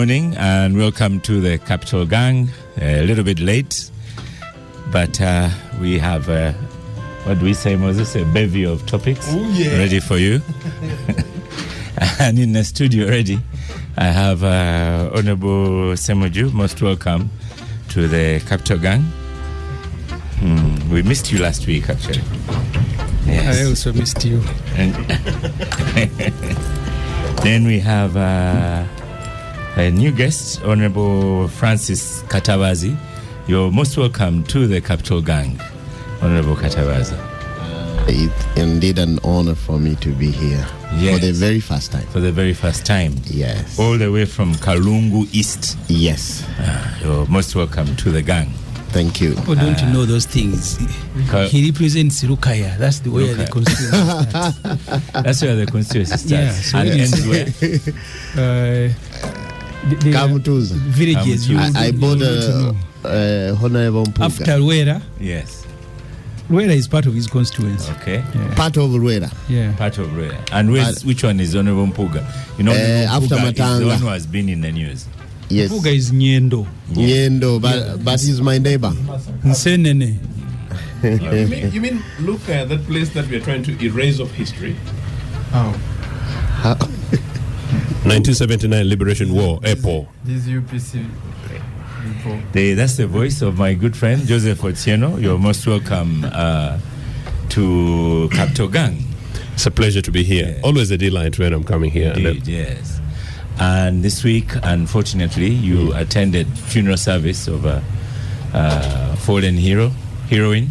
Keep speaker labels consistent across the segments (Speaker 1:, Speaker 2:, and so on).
Speaker 1: morning and welcome to the Capital Gang. A little bit late, but we have, what do we say, Moses? A bevy of topics ready for you. And in the studio already, I have Honorable Ssemujju. Most welcome to the Capital Gang. We missed you last week, actually. Yes.
Speaker 2: I also missed you.
Speaker 1: And then we have a new guest, Honorable Francis Katabazi. You're most welcome to the Capital Gang, Honorable Katabazi.
Speaker 3: It's indeed an honor for me to be here for the very first time.
Speaker 1: For the very first time?
Speaker 3: Yes.
Speaker 1: All the way from Kalungu East?
Speaker 3: Yes.
Speaker 1: You're most welcome to the gang.
Speaker 3: Thank you.
Speaker 2: People don't know those things. He represents Lukaya. That's the way the constituency starts.
Speaker 1: That's where the constituency starts.
Speaker 2: Yeah, so
Speaker 1: and ends where?
Speaker 3: Kamutuza.
Speaker 2: Villages.
Speaker 3: I bought Honorable Mpuga.
Speaker 2: After Luera.
Speaker 1: Yes.
Speaker 2: Luera is part of his constituency.
Speaker 1: Okay.
Speaker 2: Yeah.
Speaker 3: Part of Luera.
Speaker 2: Yeah.
Speaker 1: Part of Luera. And which one is Honorable Mpuga? You know,
Speaker 3: after
Speaker 1: Mpuga
Speaker 3: Matanga.
Speaker 1: is the one who has been in the news.
Speaker 3: Yes.
Speaker 2: Mpuga is Nyendo.
Speaker 3: Nyendo, but he's my neighbor.
Speaker 2: Nsenene.
Speaker 4: You mean look at that place that we are trying to erase of history?
Speaker 2: Oh.
Speaker 4: 1979 Liberation War, Airport.
Speaker 5: This UPC.
Speaker 1: That's the voice of my good friend Joseph Otieno. You're most welcome to Capital Gang.
Speaker 4: It's a pleasure to be here. Yeah. Always a delight when I'm coming here.
Speaker 1: Indeed, yes. And this week, unfortunately, you attended funeral service of a fallen heroine.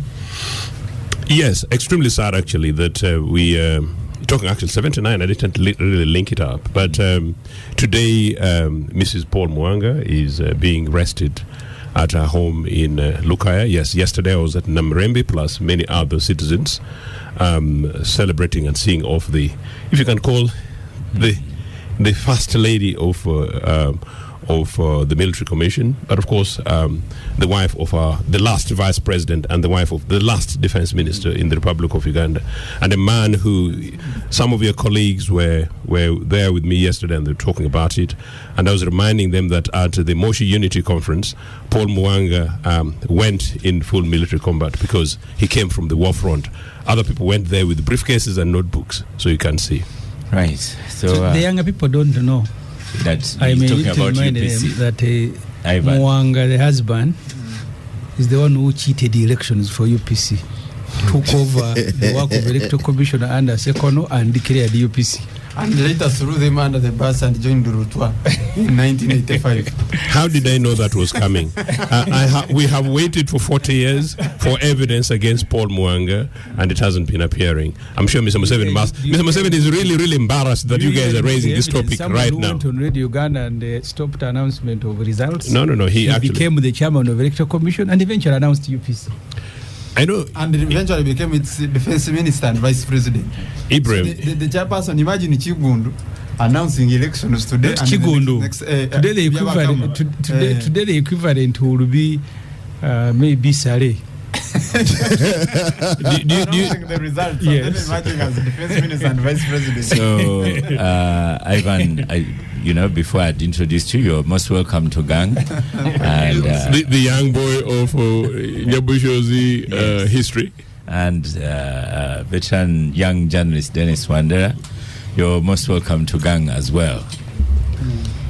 Speaker 4: Yes, extremely sad actually that we talking actually 79. I didn't really link it up, but today Mrs. Paul Mwanga is being rested at her home in Lukaya. Yes, yesterday I was at Namrembe plus many other citizens celebrating and seeing off the, if you can call the first lady of the military commission, but of course the wife of the last vice president and the wife of the last defense minister in the Republic of Uganda, and a man who some of your colleagues were there with me yesterday and they were talking about it, and I was reminding them that at the Moshi Unity Conference, Paul Mwanga went in full military combat because he came from the war front. Other people went there with briefcases and notebooks, so you can see.
Speaker 1: Right. So
Speaker 2: the younger people don't know
Speaker 1: that
Speaker 2: I may
Speaker 1: talking
Speaker 2: need to
Speaker 1: about
Speaker 2: remind
Speaker 1: UPC.
Speaker 2: them that Mwanga, the husband, is the one who cheated the elections for UPC, took over the work of the Electoral Commissioner under Sekono and declared the UPC.
Speaker 5: And later threw them under the bus and joined Durutwa in 1985.
Speaker 4: How did I know that was coming? We have waited for 40 years for evidence against Paul Mwanga, and it hasn't been appearing. I'm sure Mr. Museveni Mr. Museveni is really, really embarrassed that you guys are raising this topic right now.
Speaker 2: Went on Radio Uganda and stopped announcement of results.
Speaker 4: No. He actually
Speaker 2: became the chairman of the Electoral Commission and eventually announced UPC.
Speaker 4: I know.
Speaker 5: And eventually became its defense minister and vice president.
Speaker 4: Ibrahim.
Speaker 5: So the chairperson, imagine Chigundu announcing elections today.
Speaker 2: Chigundu. Today the equivalent will be maybe Sare.
Speaker 5: Announcing the results.
Speaker 2: Yes.
Speaker 5: And then emerging as defense minister and vice president.
Speaker 1: So, Ivan, before I'd introduced you, you're most welcome to Gang. And
Speaker 4: the young boy of Nyabushozi history.
Speaker 1: And veteran young journalist Dennis Wandera, you're most welcome to Gang as well.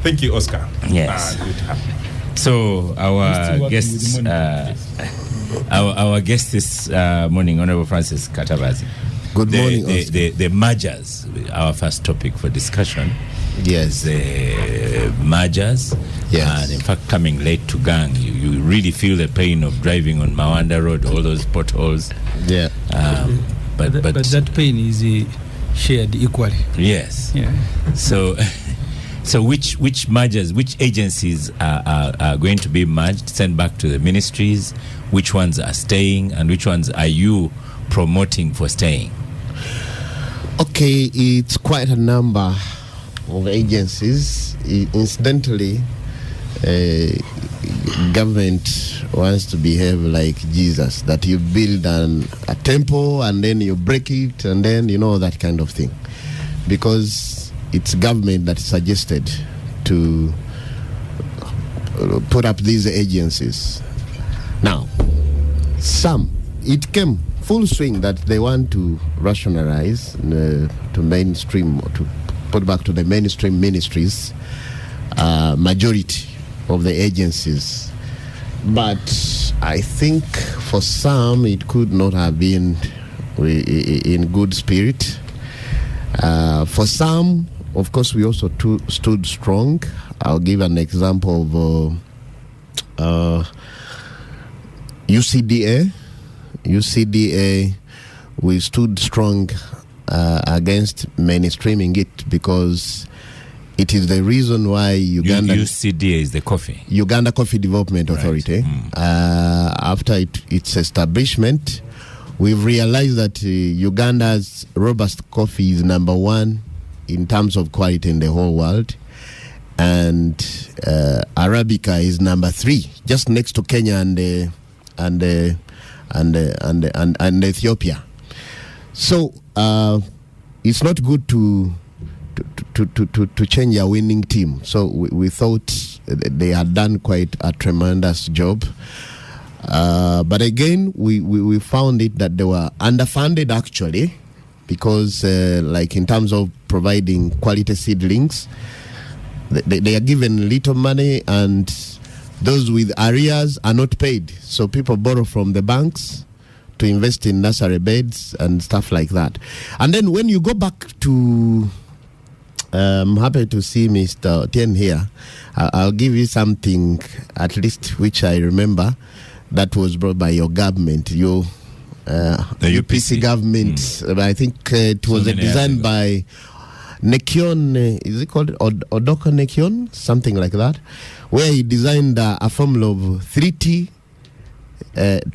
Speaker 6: Thank you, Oscar.
Speaker 1: Yes. So our guest, our guest this morning, Honorable Francis Katabazi.
Speaker 3: Good morning,
Speaker 1: Oscar. The mergers, our first topic for discussion.
Speaker 3: Yes.
Speaker 1: The mergers.
Speaker 3: Yes.
Speaker 1: And in fact, coming late to Gang, you really feel the pain of driving on Mawanda Road, all those potholes.
Speaker 3: Yeah.
Speaker 2: But that pain is shared equally.
Speaker 1: Yes.
Speaker 2: Yeah.
Speaker 1: So which mergers, which agencies are going to be merged, sent back to the ministries? Which ones are staying, and which ones are you promoting for staying?
Speaker 3: Okay, it's quite a number of agencies. Incidentally, government wants to behave like Jesus, that you build a temple and then you break it and then that kind of thing, because it's government that suggested to put up these agencies. Now, it came full swing that they want to rationalize to mainstream, or to put back to the mainstream ministries, majority of the agencies. But I think for some it could not have been in good spirit. For some, of course, we also stood strong. I'll give an example of UCDA. UCDA, we stood strong against mainstreaming it, because it is the reason why Uganda...
Speaker 1: UCDA is the coffee?
Speaker 3: Uganda Coffee Development Authority. After its establishment, we've realized that Uganda's robust coffee is number one in terms of quality in the whole world. And Arabica is number 3, just next to Kenya and Ethiopia. So it's not good to change a winning team. So we thought they had done quite a tremendous job. But again, we found it that they were underfunded actually, because like in terms of providing quality seedlings, they are given little money, and those with arrears are not paid. So people borrow from the banks to invest in nursery beds and stuff like that. And then when you go back to, I'm happy to see Mr. Tien here. I'll give you something, at least which I remember, that was brought by your government, the UPC government. I think it was designed by Nekion, is it called Odoko Nekion? Something like that, where he designed a formula of 3T,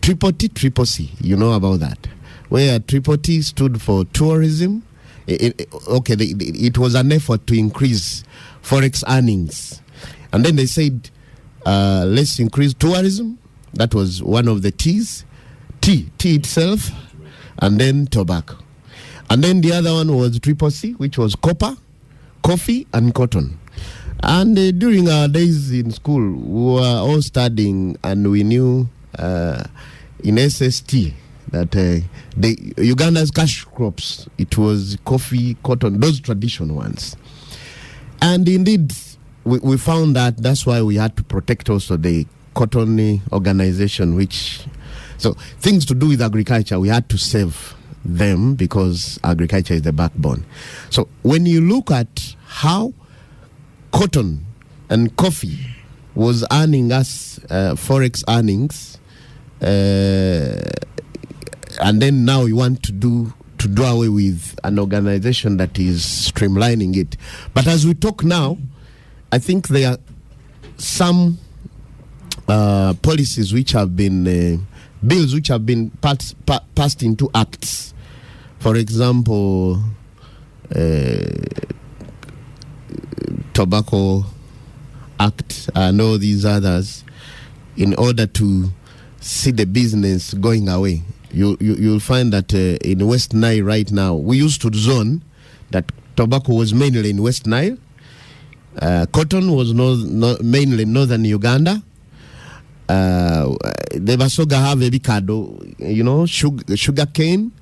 Speaker 3: triple C. You know about that? Where triple T stood for tourism. It was an effort to increase forex earnings. And then they said, let's increase tourism. That was one of the T's. Tea itself, and then tobacco. And then the other one was triple C, which was copper, coffee, and cotton. And during our days in school, we were all studying, and we knew in SST that the Uganda's cash crops, it was coffee, cotton, those traditional ones. And indeed, we found that that's why we had to protect also the cotton organization, so things to do with agriculture, we had to save them, because agriculture is the backbone. So when you look at how cotton and coffee was earning us forex earnings, and then now we want to do away with an organization that is streamlining it. But as we talk now, I think there are some policies which have been bills which have been passed into acts. For example, Tobacco Act and all these others, in order to see the business going away. You'll find that in West Nile right now, we used to zone that tobacco was mainly in West Nile, cotton was mainly northern Uganda. The Basoga have a bicado, sugar cane,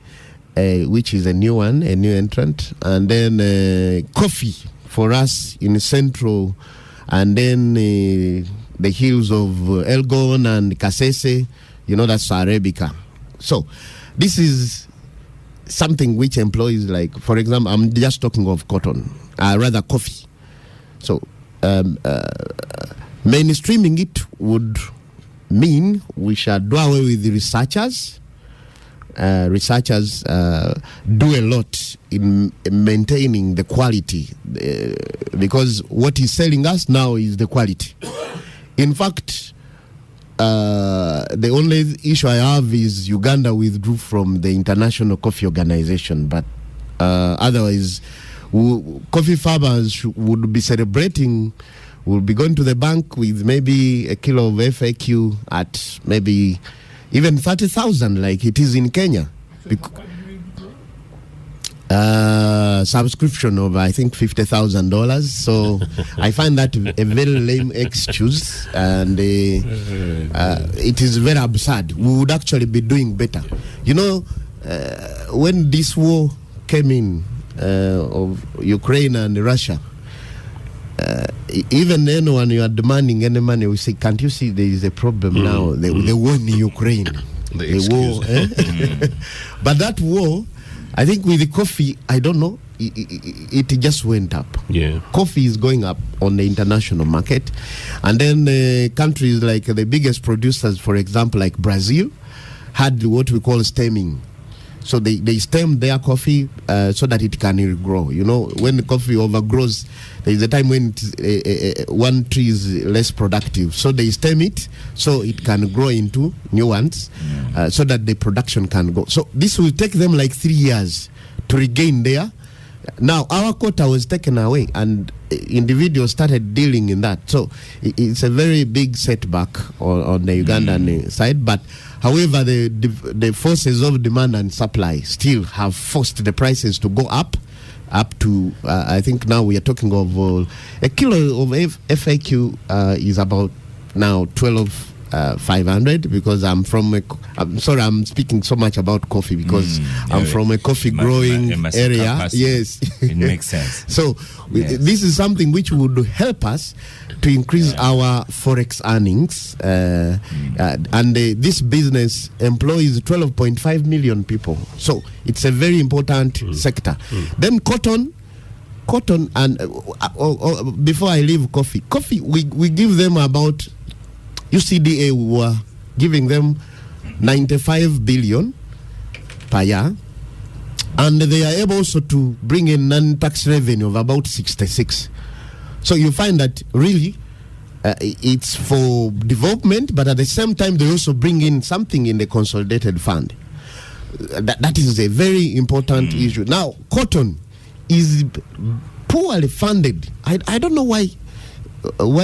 Speaker 3: which is a new one, a new entrant, and then coffee for us in central, and then the hills of Elgon and Kasese, that's Arabica. So this is something which employs, like, for example, I'm just talking of cotton, rather coffee. So mainstreaming it would mean we shall do away with the researchers. Researchers do a lot in maintaining the quality, because what is selling us now is the quality. In fact, the only issue I have is Uganda withdrew from the International Coffee Organization, but otherwise, coffee farmers would be celebrating. We'll be going to the bank with maybe a kilo of FAQ at maybe even 30,000, like it is in Kenya. subscription of I think $50,000. So I find that a very lame excuse, and it is very absurd. We would actually be doing better. You know, when this war came in of Ukraine and Russia, even anyone you are demanding any money, we say, can't you see there is a problem now? The war in Ukraine, the war. But that war, I think with the coffee, I don't know, it just went up.
Speaker 4: Yeah,
Speaker 3: coffee is going up on the international market, and then countries like the biggest producers, for example, like Brazil, had what we call stemming. So they stem their coffee so that it can grow. You know, when the coffee overgrows, there is a time when one tree is less productive. So they stem it so it can grow into new ones, so that the production can go. So this will take them like 3 years to regain their. Now, our quota was taken away, and individuals started dealing in that. So it's a very big setback on the Ugandan side. But however, the forces of demand and supply still have forced the prices to go up to, I think now we are talking of a kilo of FAQ is about now 12,500, because I'm sorry, I'm speaking so much about coffee because I'm from a coffee growing area.
Speaker 1: Capacity.
Speaker 3: Yes,
Speaker 1: it makes sense.
Speaker 3: So this is something which would help us to increase our forex earnings, and this business employs 12.5 million people. So it's a very important sector. Then cotton, and before I leave coffee, we give them about. UCDA were giving them 95 billion per year, and they are able also to bring in non-tax revenue of about 66. So you find that really it's for development, but at the same time they also bring in something in the consolidated fund. That is a very important issue. Now, cotton is poorly funded. I don't know why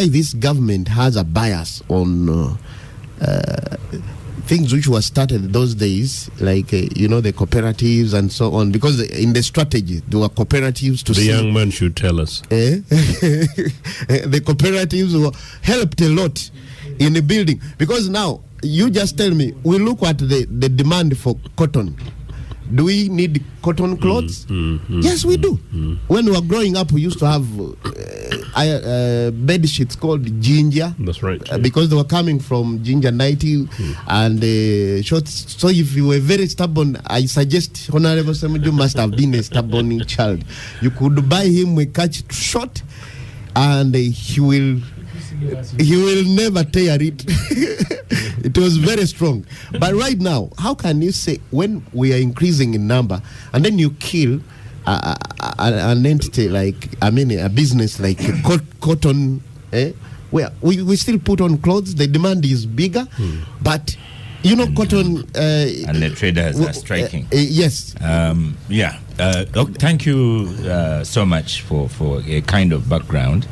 Speaker 3: this government has a bias on things which were started those days, like the cooperatives and so on, because in the strategy there were cooperatives to
Speaker 4: the young man should tell us.
Speaker 3: The cooperatives helped a lot in the building, because now you just tell me, we look at the demand for cotton. Do we need cotton clothes? Yes, we do. When we were growing up, we used to have bed sheets called ginger.
Speaker 4: That's right.
Speaker 3: Because they were coming from ginger 90 and shorts. So if you were very stubborn, I suggest Honorable Ssemujju must have been a stubborn child. You could buy him a catch short, and he will never tear it. It was very strong. But right now, how can you say, when we are increasing in number, and then you kill an entity a business like cotton, where we still put on clothes, the demand is bigger, but cotton...
Speaker 1: and the traders are striking.
Speaker 3: Yes.
Speaker 1: Thank you so much for a kind of background.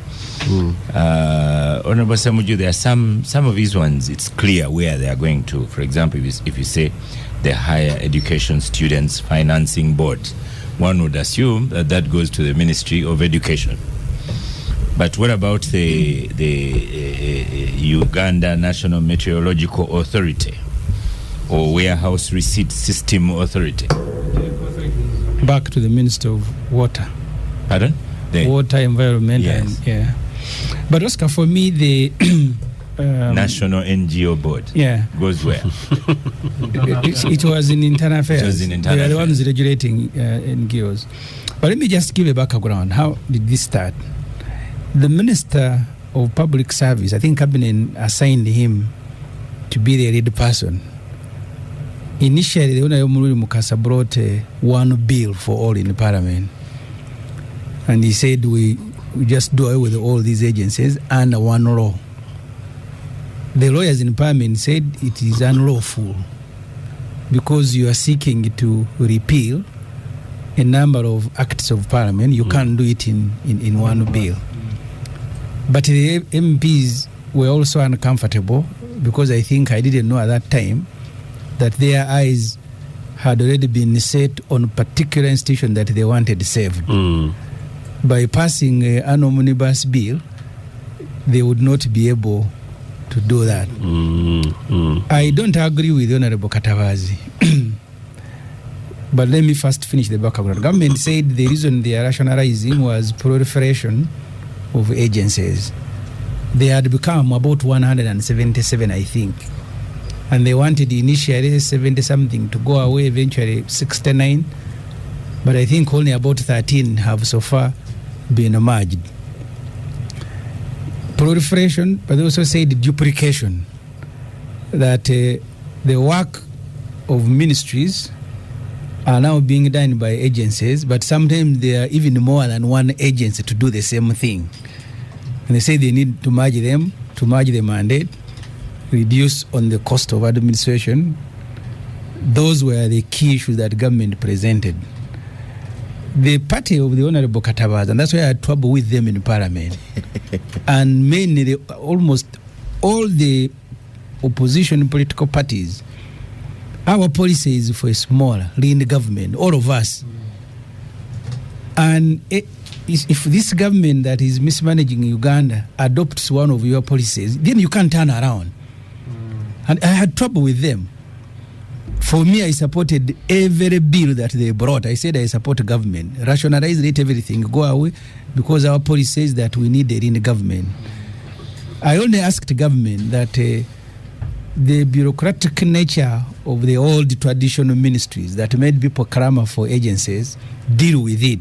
Speaker 1: Honorable Ssemujju, there are some of these ones, it's clear where they are going to. For example, if you say the Higher Education Students Financing Board, one would assume that goes to the Ministry of Education. But what about the Uganda National Meteorological Authority or Warehouse Receipt System Authority?
Speaker 2: Back to the Minister of Water.
Speaker 1: Pardon?
Speaker 2: Water, environment,
Speaker 1: yes.
Speaker 2: And but Oscar, for me, the
Speaker 1: National NGO Board goes where?
Speaker 2: it was in internal affairs.
Speaker 1: It was in internal
Speaker 2: They are the
Speaker 1: affairs.
Speaker 2: ones regulating NGOs. But let me just give a background. How did this start? The Minister of Public Service, I think Cabinet assigned him to be the lead person. Initially, the Honorable Mukasa brought one bill for all in the Parliament. And he said we just do away with all these agencies and one law. The lawyers in Parliament said it is unlawful because you are seeking to repeal a number of acts of Parliament. You can't do it in one bill. But the MPs were also uncomfortable because I think I didn't know at that time that their eyes had already been set on a particular institution that they wanted saved. By passing an omnibus bill, they would not be able to do that. I don't agree with Honorable Katabazi. But let me first finish the background. Government said the reason they are rationalizing was proliferation of agencies. They had become about 177, I think. And they wanted initially 70-something to go away, eventually 69. But I think only about 13 have so far been merged. Proliferation, but they also said duplication. That the work of ministries are now being done by agencies, but sometimes there are even more than one agency to do the same thing. And they say they need to merge them, to merge the mandate, reduce on the cost of administration. Those were the key issues that government presented. The party of the Honorable Katabazi, and that's why I had trouble with them in Parliament, and mainly almost all the opposition political parties, our policy is for a small, lean government, all of us. And if this government that is mismanaging Uganda adopts one of your policies, then you can't turn around. And I had trouble with them. For me, I supported every bill that they brought. I said I support government. Rationalize, let everything go away, because our policy says that we need a lean government. I only asked government that the bureaucratic nature of the old traditional ministries that made people clamor for agencies, deal with it.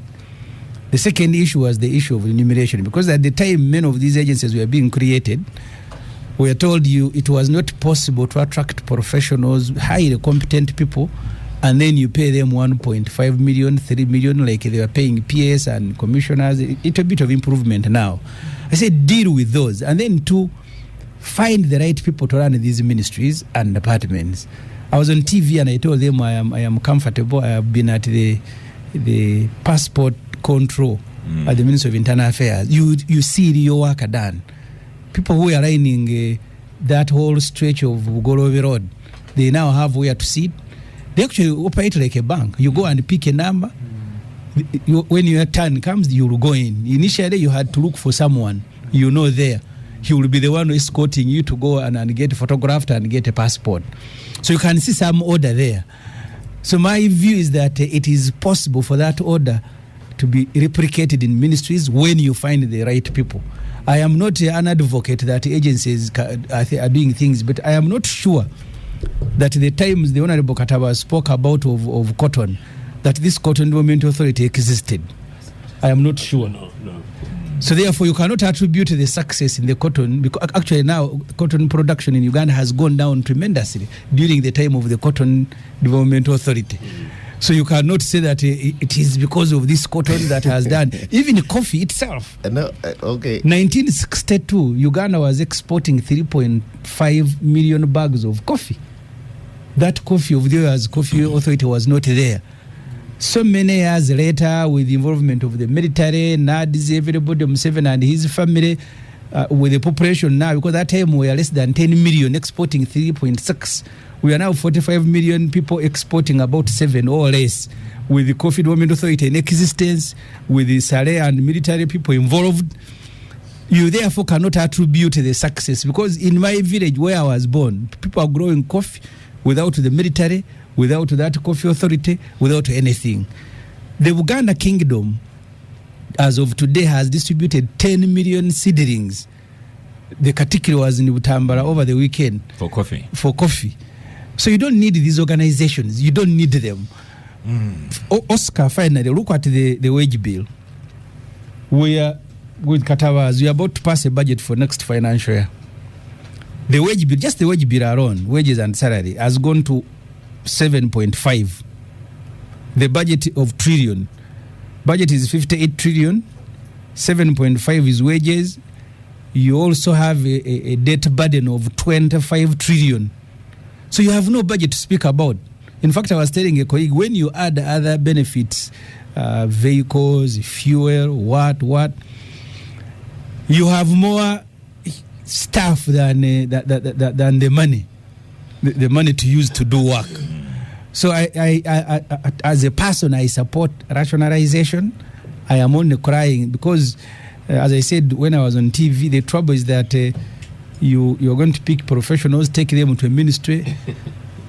Speaker 2: The second issue was the issue of remuneration, because at the time many of these agencies were being created, we are told it was not possible to attract professionals, highly competent people, and then you pay them 1.5 million, 3 million, like they were paying PS and commissioners. It's a bit of improvement now. I said deal with those, and then to find the right people to run these ministries and departments. I was on TV and I told them I am comfortable. I have been at the passport control at the Ministry of Internal Affairs. You see your work done. People who are lining that whole stretch of Gorowe Road, they now have where to sit. They actually operate like a bank. You go and pick a number. When your turn comes, you will go in. Initially, you had to look for someone there. He will be the one escorting you to go and get photographed and get a passport. So you can see some order there. So my view is that it is possible for that order to be replicated in ministries when you find the right people. I am not an advocate that agencies are doing things, but I am not sure that the times the Honorable Katabazi spoke about of cotton, that this Cotton Development Authority existed. I am not sure. No. So therefore, you cannot attribute the success in the cotton, because actually now cotton production in Uganda has gone down tremendously during the time of the Cotton Development Authority. So you cannot say that it is because of this cotton that has done. Even coffee itself.
Speaker 3: Okay.
Speaker 2: 1962, Uganda was exporting 3.5 million bags of coffee. That coffee of the years, Coffee Authority was not there. So many years later, with the involvement of the military, NADS, everybody, Museveni and his family, with the population now, because that time we are less than 10 million, exporting 3.6. We are now 45 million people exporting about 7 or less, with the Coffee Development Authority in existence, with the Sare and military people involved. You therefore cannot attribute the success, because in my village where I was born, people are growing coffee without the military, without that Coffee Authority, without anything. The Uganda Kingdom, as of today, has distributed 10 million seedlings. The Katikiro was in Butambara over the weekend.
Speaker 1: For
Speaker 2: coffee. So you don't need these organizations. You don't need them. Oscar, finally, look at the wage bill. We are, with Katabazi, we are about to pass a budget for next financial year. The wage bill, just the wage bill alone, wages and salary, has gone to 7.5. The budget of trillion. Budget is 58 trillion. 7.5 is wages. You also have a debt burden of 25 trillion. So you have no budget to speak about. In fact, I was telling a colleague, when you add other benefits, vehicles, fuel, what, you have more stuff than the money, the money to use to do work. So I as a person, I support rationalization. I am only crying because, as I said when I was on TV, the trouble is that you're going to pick professionals, take them to a ministry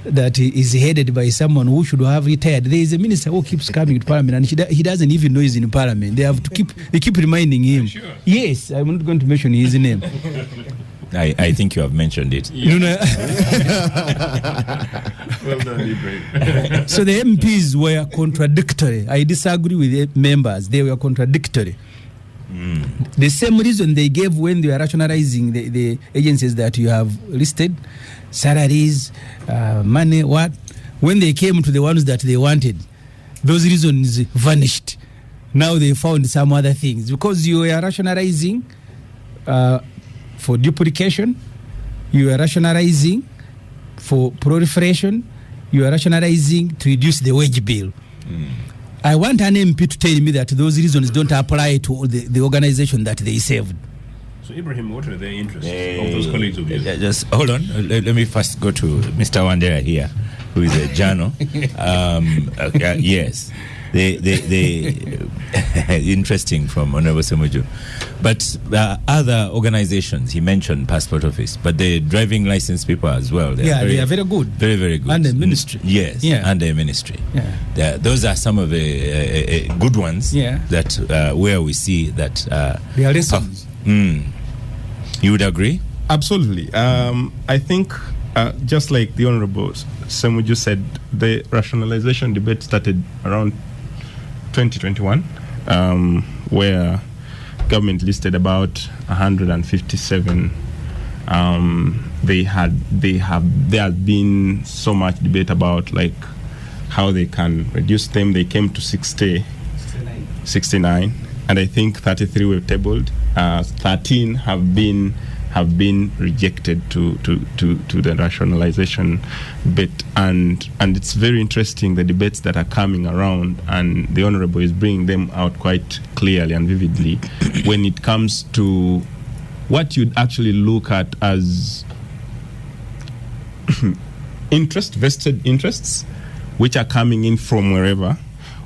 Speaker 2: that is headed by someone who should have retired. There is a minister who keeps coming to Parliament, and he doesn't even know he's in Parliament. They have to keep reminding him. Sure. Yes, I'm not going to mention his name.
Speaker 1: I think you have mentioned it.
Speaker 2: Yeah. No.
Speaker 6: Well done, Ibrahim.
Speaker 2: So the MPs were contradictory. I disagree with the members. They were contradictory. The same reason they gave when they were rationalizing the agencies that you have listed, salaries, money, what? When they came to the ones that they wanted, those reasons vanished. Now they found some other things. Because you were rationalizing for duplication, you are rationalizing for proliferation, you are rationalizing to reduce the wage bill. I want an MP to tell me that those reasons don't apply to all the organization that they saved.
Speaker 4: So, Ibrahim, what are the interests of those colleagues of yours?
Speaker 1: Just hold on. Let me first go to Mr. Wandera here, who is a journal. Yes. Interesting from Honorable Ssemujju. But other organizations, he mentioned Passport Office, but the driving license people as well.
Speaker 2: They are very good.
Speaker 1: Very, very good.
Speaker 2: And the ministry.
Speaker 1: Yes, and the ministry. Yeah. Those are some of the good ones that where we see that...
Speaker 2: they are lessons.
Speaker 1: You would agree?
Speaker 6: Absolutely. I think, just like the Honorable Ssemujju said, the rationalization debate started around 2021, where government listed about 157. There has been so much debate about like how they can reduce them. They came to 69, and I think 33 were tabled. 13 have been rejected to the rationalization bit, and it's very interesting, the debates that are coming around, and the Honorable is bringing them out quite clearly and vividly when it comes to what you'd actually look at as vested interests which are coming in from wherever.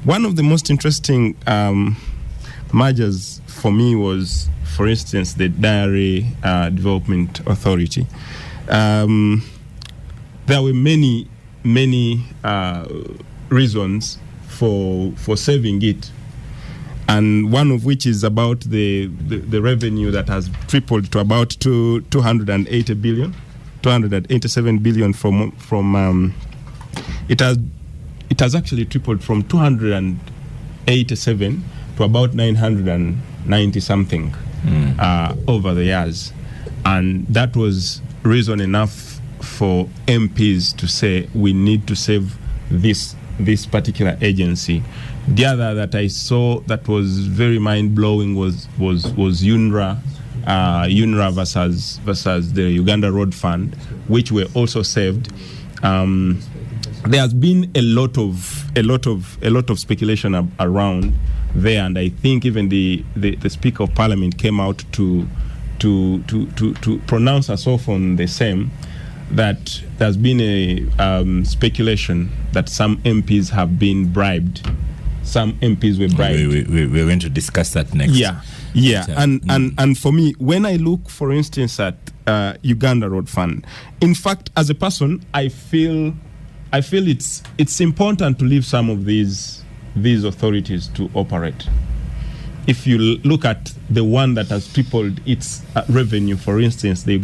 Speaker 6: One of the most interesting mergers for me was, for instance, the Dairy Development Authority. There were many reasons for saving it, and one of which is about the revenue that has tripled to about 280 billion, 287 billion from it has actually tripled from 287 to about 990 something. Over the years, and that was reason enough for MPs to say we need to save this particular agency. The other that I saw that was very mind-blowing was UNRWA versus the Uganda Road Fund, which were also saved. There has been a lot of speculation around there, and I think even the Speaker of Parliament came out to pronounce herself on the same, that there's been a speculation that some MPs have been bribed. Some MPs were bribed.
Speaker 1: We're going to discuss that next.
Speaker 6: And for me, when I look, for instance, at Uganda Road Fund, in fact, as a person, I feel it's important to leave some of these authorities to operate. If you look at the one that has tripled its revenue, for instance, the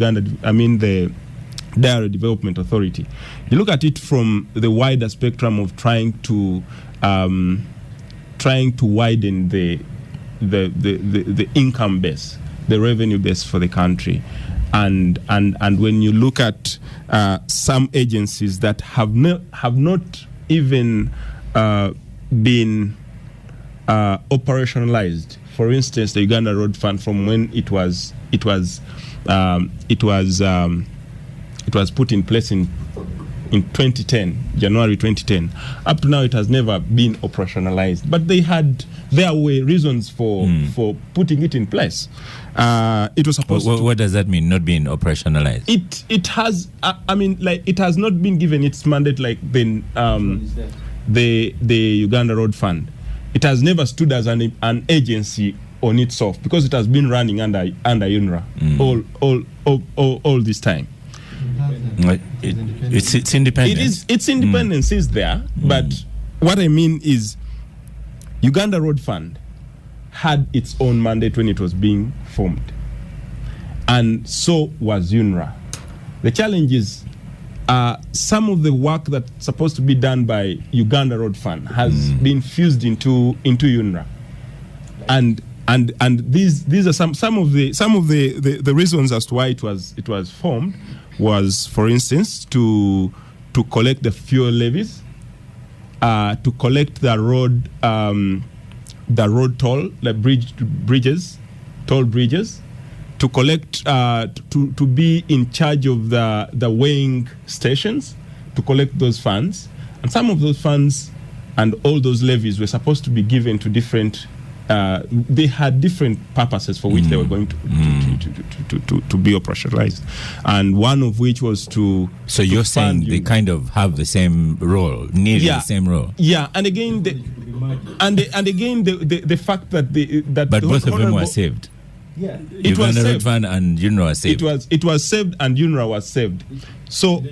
Speaker 6: Dairy Development Authority, you look at it from the wider spectrum of trying to widen the income base, the revenue base for the country, and when you look at some agencies that have not even been operationalized. For instance, the Uganda Road Fund, from when it was put in place in in 2010, January 2010. Up to now, it has never been operationalized. But there were reasons for putting it in place. It was supposed to.
Speaker 1: What does that mean, not being operationalized?
Speaker 6: It has, it has not been given its mandate like the Uganda Road Fund. It has never stood as an agency on itself because it has been running under UNRWA all this time.
Speaker 1: It's independent.
Speaker 6: Its independence is there, but what I mean is Uganda Road Fund had its own mandate when it was being formed, and so was UNRWA. The challenge is some of the work that's supposed to be done by Uganda Road Fund has been fused into UNRWA, and these are some of the reasons as to why it was formed was, for instance, to collect the fuel levies, to collect the road toll, toll bridges, to collect, to be in charge of the weighing stations, to collect those funds. And some of those funds and all those levies were supposed to be given to different, they had different purposes for which they were going to be operationalized. And one of which was to...
Speaker 1: So you're saying they kind of have the same role, nearly the same role.
Speaker 6: Yeah, and again, the fact that
Speaker 1: but both of them were saved.
Speaker 6: Yeah, it was
Speaker 1: Uganda Road
Speaker 6: saved.
Speaker 1: Fund and UNRWA was saved.
Speaker 6: It was saved and UNRWA was saved. So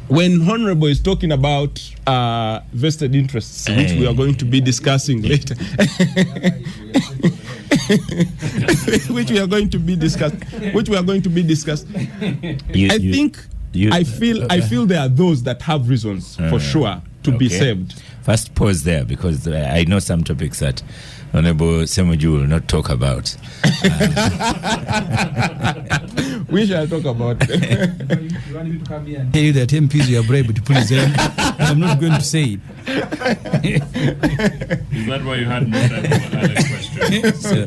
Speaker 6: when Honorable is talking about vested interests, which we are going to be discussing later, which we are going to be discussing, I feel there are those that have reasons for sure to be saved.
Speaker 1: First, pause there because I know some topics that Honorable Ssemujju will not talk about.
Speaker 6: We shall talk about.
Speaker 2: You want me to come here and tell you that MPs you are bribed to put his hand? I'm not going to say it.
Speaker 4: Is that why you had no time for another question?
Speaker 1: So,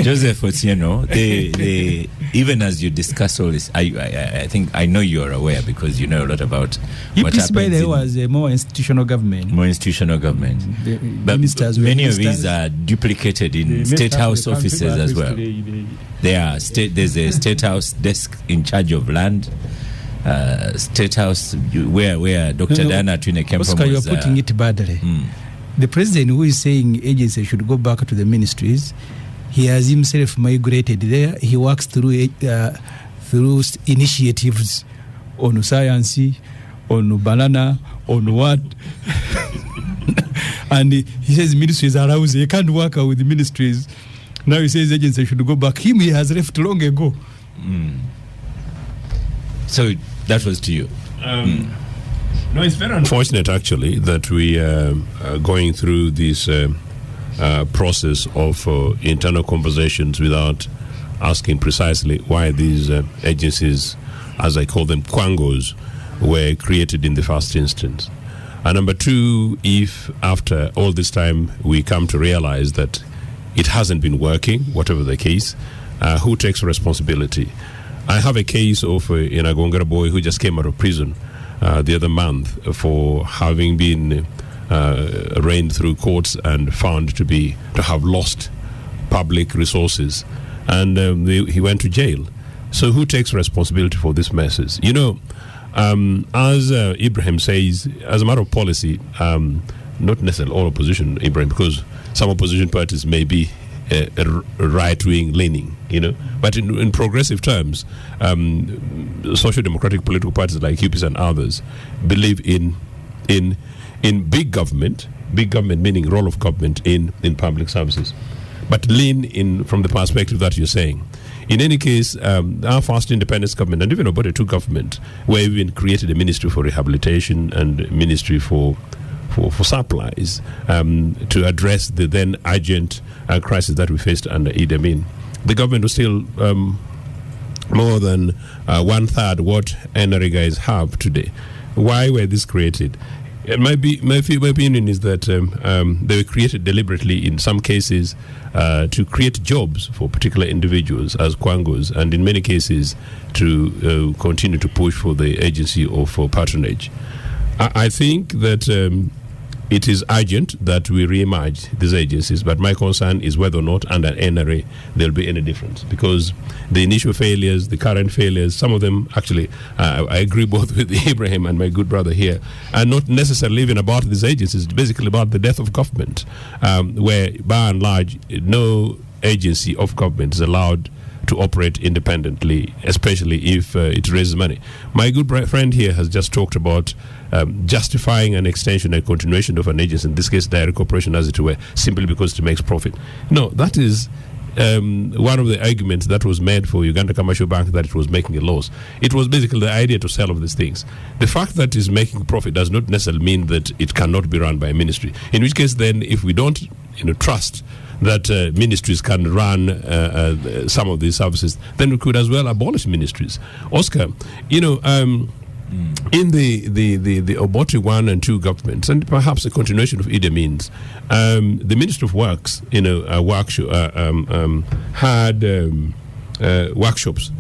Speaker 1: Joseph Otieno, they even as you discuss all this, I think I know you are aware because you know a lot about what happens.
Speaker 2: By the way, was a more institutional government.
Speaker 1: More institutional government. But many of these are duplicated in state house offices as well. There's a state house desk in charge of land. State house where Dr. Diana Twine
Speaker 2: Oscar, you are putting it badly. The president who is saying agencies should go back to the ministries, he has himself migrated there. He works through initiatives on science, on banana, on what. And he says ministries are lousy. He can't work with the ministries. Now he says agencies should go back. He has left long ago.
Speaker 1: So that was to you.
Speaker 4: No, it's very unfortunate actually that we are going through this process of internal conversations without asking precisely why these agencies, as I call them, quangos, were created in the first instance. And number two, if after all this time we come to realize that it hasn't been working, whatever the case, who takes responsibility? I have a case of a Gongara boy who just came out of prison the other month for having been arraigned through courts and found to have lost public resources, and he went to jail. So who takes responsibility for this messes? As Ibrahim says, as a matter of policy, not necessarily all opposition, Ibrahim, because some opposition parties may be right-wing leaning, but in progressive terms, social democratic political parties like UPIS and others believe in big government meaning role of government in public services, but lean in from the perspective that you're saying. In any case, our first independence government, and even Obote II government, where we even created a ministry for rehabilitation and a ministry for supplies to address the then urgent crisis that we faced under Idi Amin. The government was still more than one-third what NRA guys have today. Why were these created? My opinion is that they were created deliberately in some cases to create jobs for particular individuals as quangos, and in many cases to continue to push for the agency of patronage. I think that it is urgent that we re-emerge these agencies, but my concern is whether or not under NRA there will be any difference, because the initial failures, the current failures, some of them actually, I agree both with Ibrahim and my good brother here, are not necessarily even about these agencies. It's basically about the death of government, where by and large no agency of government is allowed to operate independently, especially if it raises money. My good friend here has just talked about justifying an extension and continuation of an agency, in this case direct corporation as it were, simply because it makes profit. No, that is one of the arguments that was made for Uganda Commercial Bank, that it was making a loss. It was basically the idea to sell of these things. The fact that it's making profit does not necessarily mean that it cannot be run by a ministry, in which case then if we don't trust that ministries can run some of these services, then we could as well abolish ministries. Oscar, in the Obote 1 and 2 governments, and perhaps a continuation of Idi Amin's, the Minister of Works, had workshops,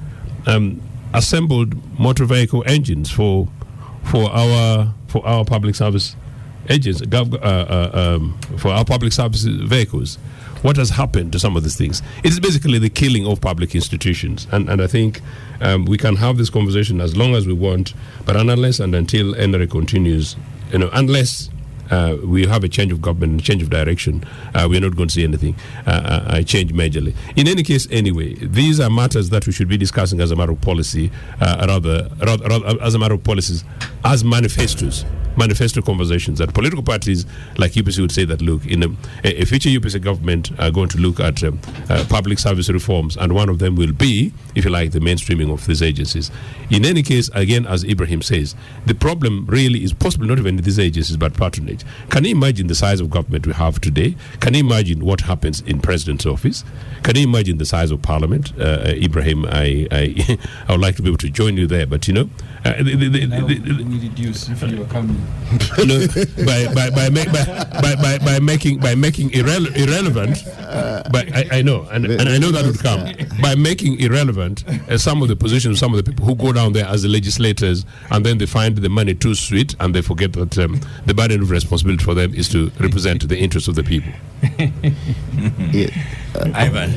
Speaker 4: assembled motor vehicle engines for our public service agents, for our public service vehicles. What has happened to some of these things? It's basically the killing of public institutions. And I think we can have this conversation as long as we want, but unless and until NRA continues, unless we have a change of government, a change of direction, we're not going to see anything change majorly. In any case, anyway, these are matters that we should be discussing as a matter of policy, rather as a matter of policies, as manifesto conversations, that political parties like UPC would say that, look, in a future UPC government are going to look at public service reforms, and one of them will be, if you like, the mainstreaming of these agencies. In any case, again, as Ibrahim says, the problem really is possibly not even these agencies but patronage. Can you imagine the size of government we have today? Can you imagine what happens in President's office? Can you imagine the size of Parliament? Ibrahim, I would like to be able to join you there, but we
Speaker 5: reduce if you are coming.
Speaker 4: by making irrelevant. But I know, and I know that would come by making irrelevant some of the positions, some of the people who go down there as the legislators, and then they find the money too sweet, and they forget that the burden of responsibility for them is to represent the interests of the people.
Speaker 1: Ivan,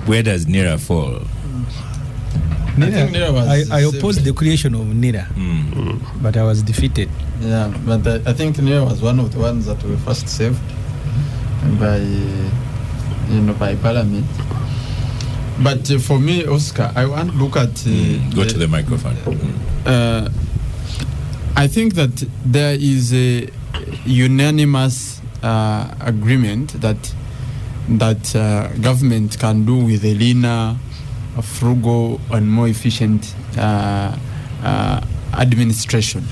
Speaker 1: where does NIRA fall?
Speaker 2: I opposed the creation of NIRA, but I was defeated.
Speaker 5: Yeah, but I think NIRA was one of the ones that were first saved by Parliament. But for me, Oscar, I want to look at
Speaker 1: go to the microphone.
Speaker 5: I think that there is a unanimous agreement that government can do with a leaner, a frugal and more efficient administration.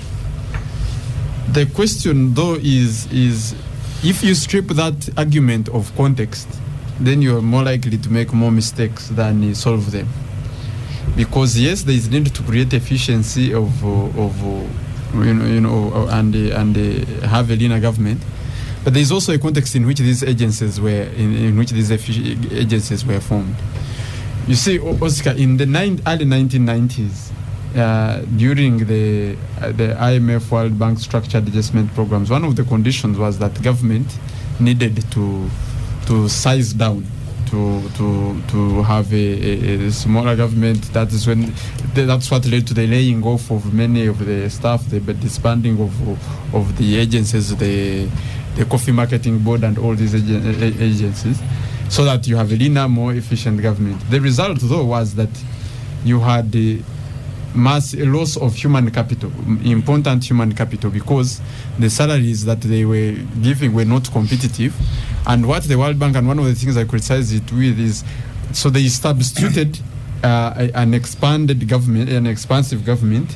Speaker 5: The question, though, is if you strip that argument of context, then you're more likely to make more mistakes than solve them. Because yes, there is need to create efficiency and have a leaner government, but there is also a context in which these agencies were formed. You see, Oscar, in the early 1990s, during the IMF World Bank Structured Adjustment Programs, one of the conditions was that government needed to size down, to have a smaller government. That's what led to the laying off of many of the staff, the disbanding of the agencies, the Coffee Marketing Board and all these agencies, so that you have a leaner, more efficient government. The result, though, was that you had a loss of human capital, important human capital, because the salaries that they were giving were not competitive. And what the World Bank, and one of the things I criticize it with, is so they substituted an expanded government, an expansive government,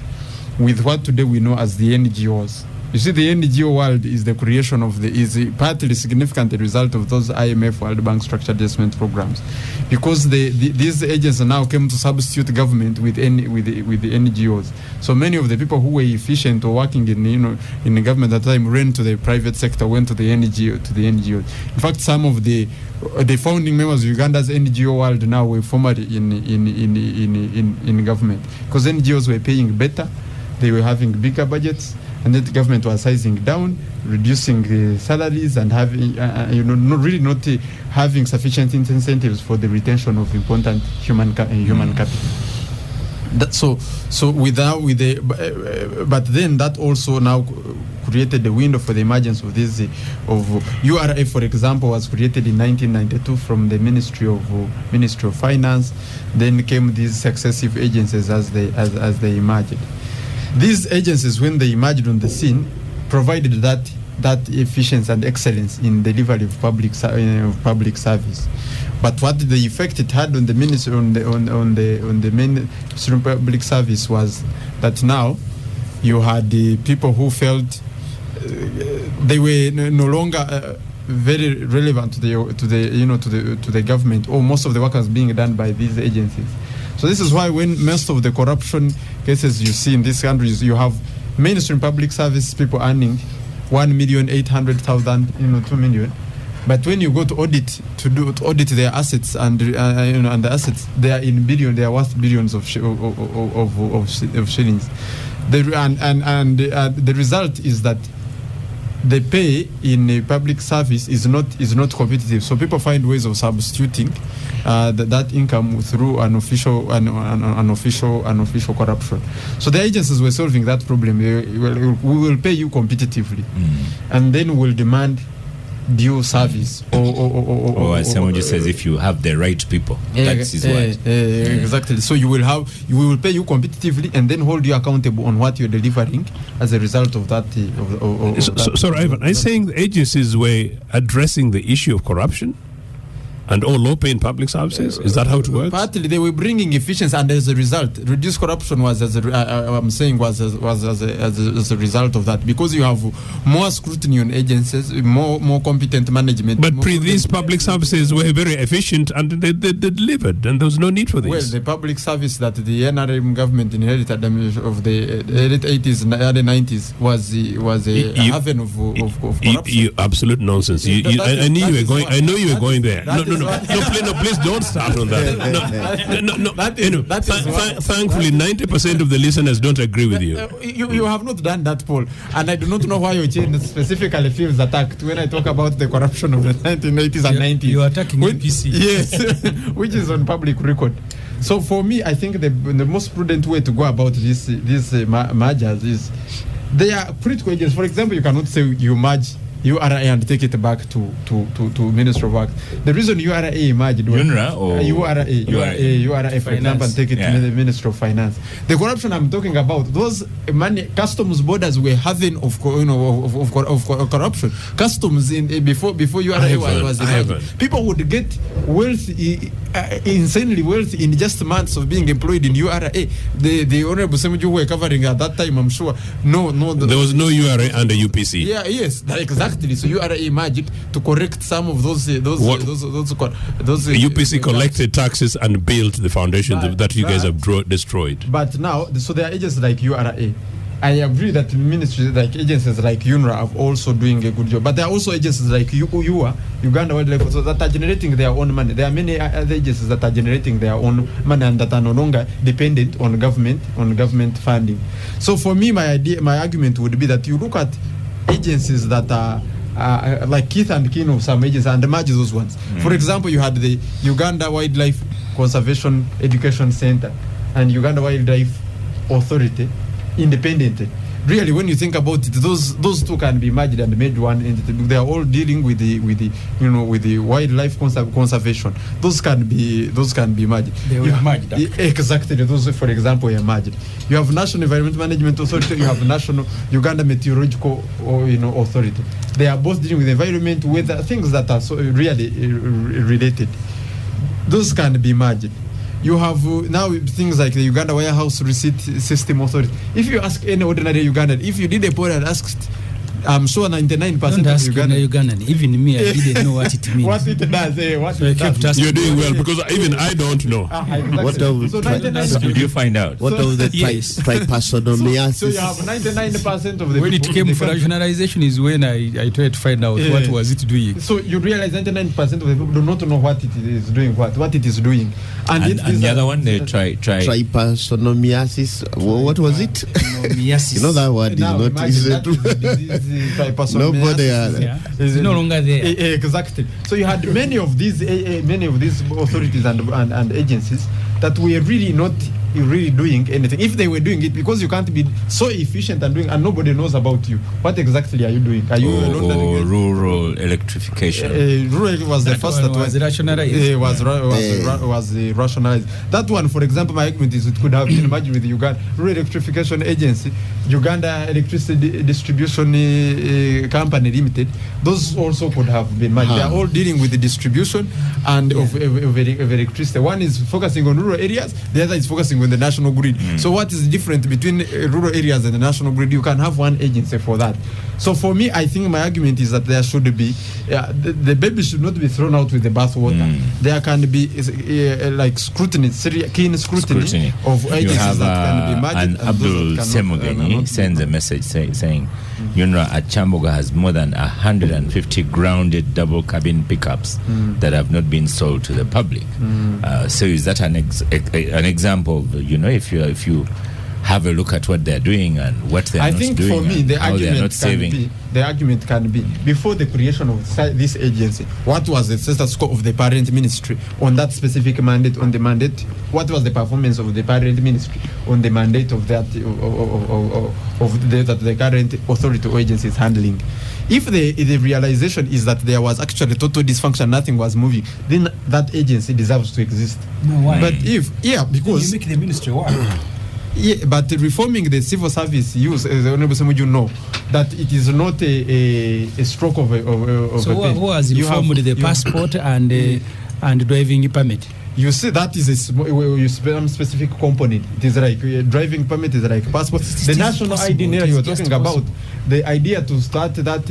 Speaker 5: with what today we know as the NGOs. You see, the NGO world is the creation of is partly significant the result of those IMF World Bank structured adjustment programs, because these agents now came to substitute government with the NGOs. So many of the people who were efficient or working in the government at the time ran to the private sector, went to the NGO. In fact, some of the founding members of Uganda's NGO world now were formerly in government, because NGOs were paying better, they were having bigger budgets, and then the government was sizing down, reducing salaries, and having not having sufficient incentives for the retention of important human capital. But then that also now created the window for the emergence of this of URA, for example, was created in 1992 from the Ministry of Finance. Then came these successive agencies as they emerged. These agencies, when they emerged on the scene, provided that efficiency and excellence in delivery of public service. But what the effect it had on the ministry on the Ministry of Public Service was that now you had the people who felt they were no longer very relevant to the government, or most of the work was being done by these agencies. So this is why when most of the corruption cases you see in these countries, you have Ministry of Public Service people earning 1,800,000, 2 million. But when you go to audit their assets and the assets, they are in billion, they are worth billions of shillings. The result is that the pay in a public service is not competitive. So people find ways of substituting that income through unofficial corruption. So the agencies were solving that problem. We will pay you competitively, and then we'll demand due service.
Speaker 1: Or as Ssemujju says, if you have the right people, that's his word.
Speaker 5: Exactly. So we will pay you competitively and then hold you accountable on what you're delivering as a result of that.
Speaker 4: So Ivan, are you saying the agencies were addressing the issue of corruption and all low-paying public services? Is that how it works?
Speaker 5: Partly, they were bringing efficiency, and as a result, reduced corruption was as a result of that, because you have more scrutiny on agencies, more competent management.
Speaker 4: But these public services were very efficient and they delivered, and there was no need for this.
Speaker 5: Well, the public service that the NRM government inherited of the late 80s and early 90s was a haven of corruption.
Speaker 4: Absolute nonsense. I know you were going there. No, please don't start on that. Thankfully, 90% of the listeners don't agree with you.
Speaker 5: You have not done that, Paul, and I do not know why your chain specifically feels attacked when I talk about the corruption of the 1980s and 90s.
Speaker 2: You are attacking PC.
Speaker 5: Yes, which is on public record. So for me, I think the most prudent way to go about these mergers is they are critical agents. For example, you cannot say you merge URA and take it back to Ministry of Works. The reason URA emerged was URA, for example, and take it to the Ministry of Finance. The corruption I'm talking about, those customs borders were having of corruption. Customs before URA was emerged. People would get wealthy, insanely wealthy in just months of being employed in URA. The Honorable Ssemujju were covering at that time, I'm sure. No,
Speaker 4: there was no URA under UPC.
Speaker 5: Yeah, yes, exactly. So URA emerged to correct some of those
Speaker 4: UPC collected taxes and built the foundations that you guys have destroyed.
Speaker 5: But now, so there are agencies like URA. I agree that ministries like agencies like UNRWA are also doing a good job, but there are also agencies like UWA, Uganda Wildlife, so that are generating their own money. There are many other agencies that are generating their own money and that are no longer dependent on government funding. So for me, my argument would be that you look at agencies that are like Keith and Kin of some agencies and merge those ones. For example, you had the Uganda Wildlife Conservation Education Center and Uganda Wildlife Authority independently. Really, when you think about it, those two can be merged and made one entity. They are all dealing with the wildlife conservation. Those can be merged.
Speaker 2: They were merged.
Speaker 5: Exactly. Those, for example, are merged. You have National Environment Management Authority. You have National Uganda Meteorological Authority. They are both dealing with environment, weather, things that are so really related. Those can be merged. You have now things like the Uganda Warehouse Receipt System Authority. If you ask any ordinary Ugandan, if you did a poll and asked I'm sure 99%
Speaker 2: Don't
Speaker 5: of
Speaker 2: ask
Speaker 5: Uganda.
Speaker 2: Ugandan. Even me, I didn't know what it means.
Speaker 5: What it does,
Speaker 2: So I kept asking.
Speaker 4: You're doing well because even I don't know.
Speaker 3: What of
Speaker 5: So
Speaker 3: tri-
Speaker 5: 99%.
Speaker 1: Did you find out?
Speaker 3: what of the
Speaker 2: Yes.
Speaker 3: trypanosomiasis?
Speaker 5: So you have 99% of the
Speaker 2: When it
Speaker 5: people
Speaker 2: came
Speaker 5: in
Speaker 2: for
Speaker 5: the country.
Speaker 2: rationalization is when I tried to find out what was it doing.
Speaker 5: So you realize 99% of the people do not know what it is doing, what it is doing.
Speaker 1: And
Speaker 5: these
Speaker 1: the
Speaker 5: are-
Speaker 1: other one, they try.
Speaker 3: Trypanosomiasis. What was it?
Speaker 2: Yes.
Speaker 3: You know that word is
Speaker 5: Now
Speaker 3: not
Speaker 5: imagine
Speaker 3: easy
Speaker 5: that
Speaker 3: to.
Speaker 5: disease, trypanosomiasis.
Speaker 3: Nobody
Speaker 2: Yeah.
Speaker 5: is
Speaker 2: It's no longer there.
Speaker 5: Exactly. So you had many of these authorities and agencies that were really not really doing anything. If they were doing it, because you can't be so efficient and doing, and nobody knows about you. What exactly are you doing? Are you
Speaker 1: Or rural electrification.
Speaker 5: rural was the
Speaker 2: That
Speaker 5: first
Speaker 2: one
Speaker 5: that
Speaker 2: was rationalized.
Speaker 5: was rationalized. That one, for example, my argument is it could have been imagined with Uganda Rural Electrification Agency, Uganda Electricity Distribution Company Limited. Those also could have been imagined. They are all dealing with the distribution and of electricity. One is focusing on rural areas, the other is focusing on the national grid. So what is the difference between rural areas and the national grid? You can have one agency for that. So for me, I think my argument is that there should be the baby should not be thrown out with the bathwater. There can be like scrutiny, keen scrutiny of agencies
Speaker 1: You have
Speaker 5: that can be imagined.
Speaker 1: and Abdul Ssemujju sends a message saying, you know, Achamboga has more than 150 grounded double cabin pickups that have not been sold to the public. So is that an example of, you know, if you have a look at what they're doing and what they're
Speaker 5: I
Speaker 1: not
Speaker 5: think
Speaker 1: doing,
Speaker 5: for me the
Speaker 1: how they're not saving.
Speaker 5: argument can be before the creation of this agency, what was the status quo of the parent ministry on that specific mandate? On the mandate, what was the performance of the parent ministry on the mandate of that that the current authority or agency is handling? If the realization is that there was actually total dysfunction, nothing was moving, then that agency deserves to exist.
Speaker 2: No, why?
Speaker 5: But because
Speaker 2: you make the ministry work.
Speaker 5: yeah, but reforming the civil service use, as the Honorable Ssemujju know, that it is not a stroke of a
Speaker 2: So
Speaker 5: pen.
Speaker 2: who has reformed the passport and driving permit?
Speaker 5: You see, that is a specific component. It is like driving permit is like passport. The national ID now you were talking about, the idea to start that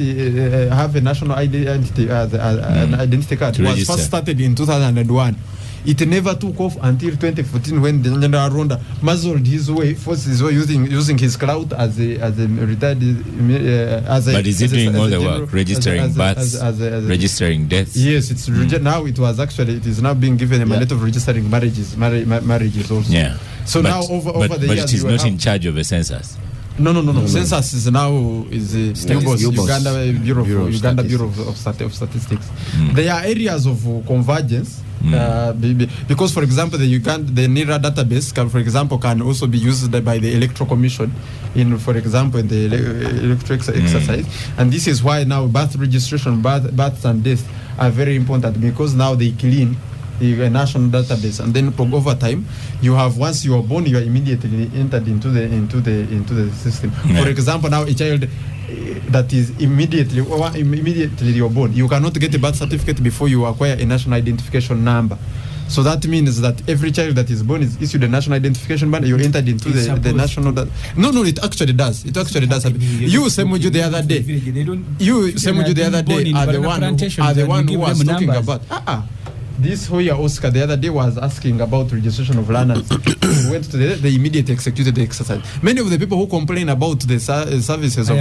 Speaker 5: have a national identity an identity card was
Speaker 1: register.
Speaker 5: first started in 2001. It never took off until 2014 when the General Ronda muzzled his way, forced his way using his clout as a retired
Speaker 1: But is it doing all the work? Registering births, registering deaths?
Speaker 5: Yes, it's now it is now being given a mandate of registering marriages also.
Speaker 1: Yeah.
Speaker 5: So
Speaker 1: But-
Speaker 5: now over the
Speaker 1: but
Speaker 5: years
Speaker 1: it is
Speaker 5: you
Speaker 1: not
Speaker 5: have-
Speaker 1: in charge of a census.
Speaker 5: No. Census is now UBOS, Uganda Bureau of Statistics. There are areas of convergence. Because, for example, the NIRA database can also be used by the Electoral Commission in the electoral exercise, and this is why now birth registration, births and deaths are very important, because now they clean the national database, and then over time you have, once you are born, you are immediately entered into the system. For example, now a child that is immediately you're born, you cannot get a birth certificate before you acquire a national identification number. So that means that every child that is born is issued a national identification number. You entered into the national. No, it actually does. It actually does. You, Ssemujju, the other day. You, Ssemujju, the other day are the one who was talking about. This Hoya Oscar the other day was asking about registration of learners. We went to they immediately executed the exercise. Many of the people who complain about the services of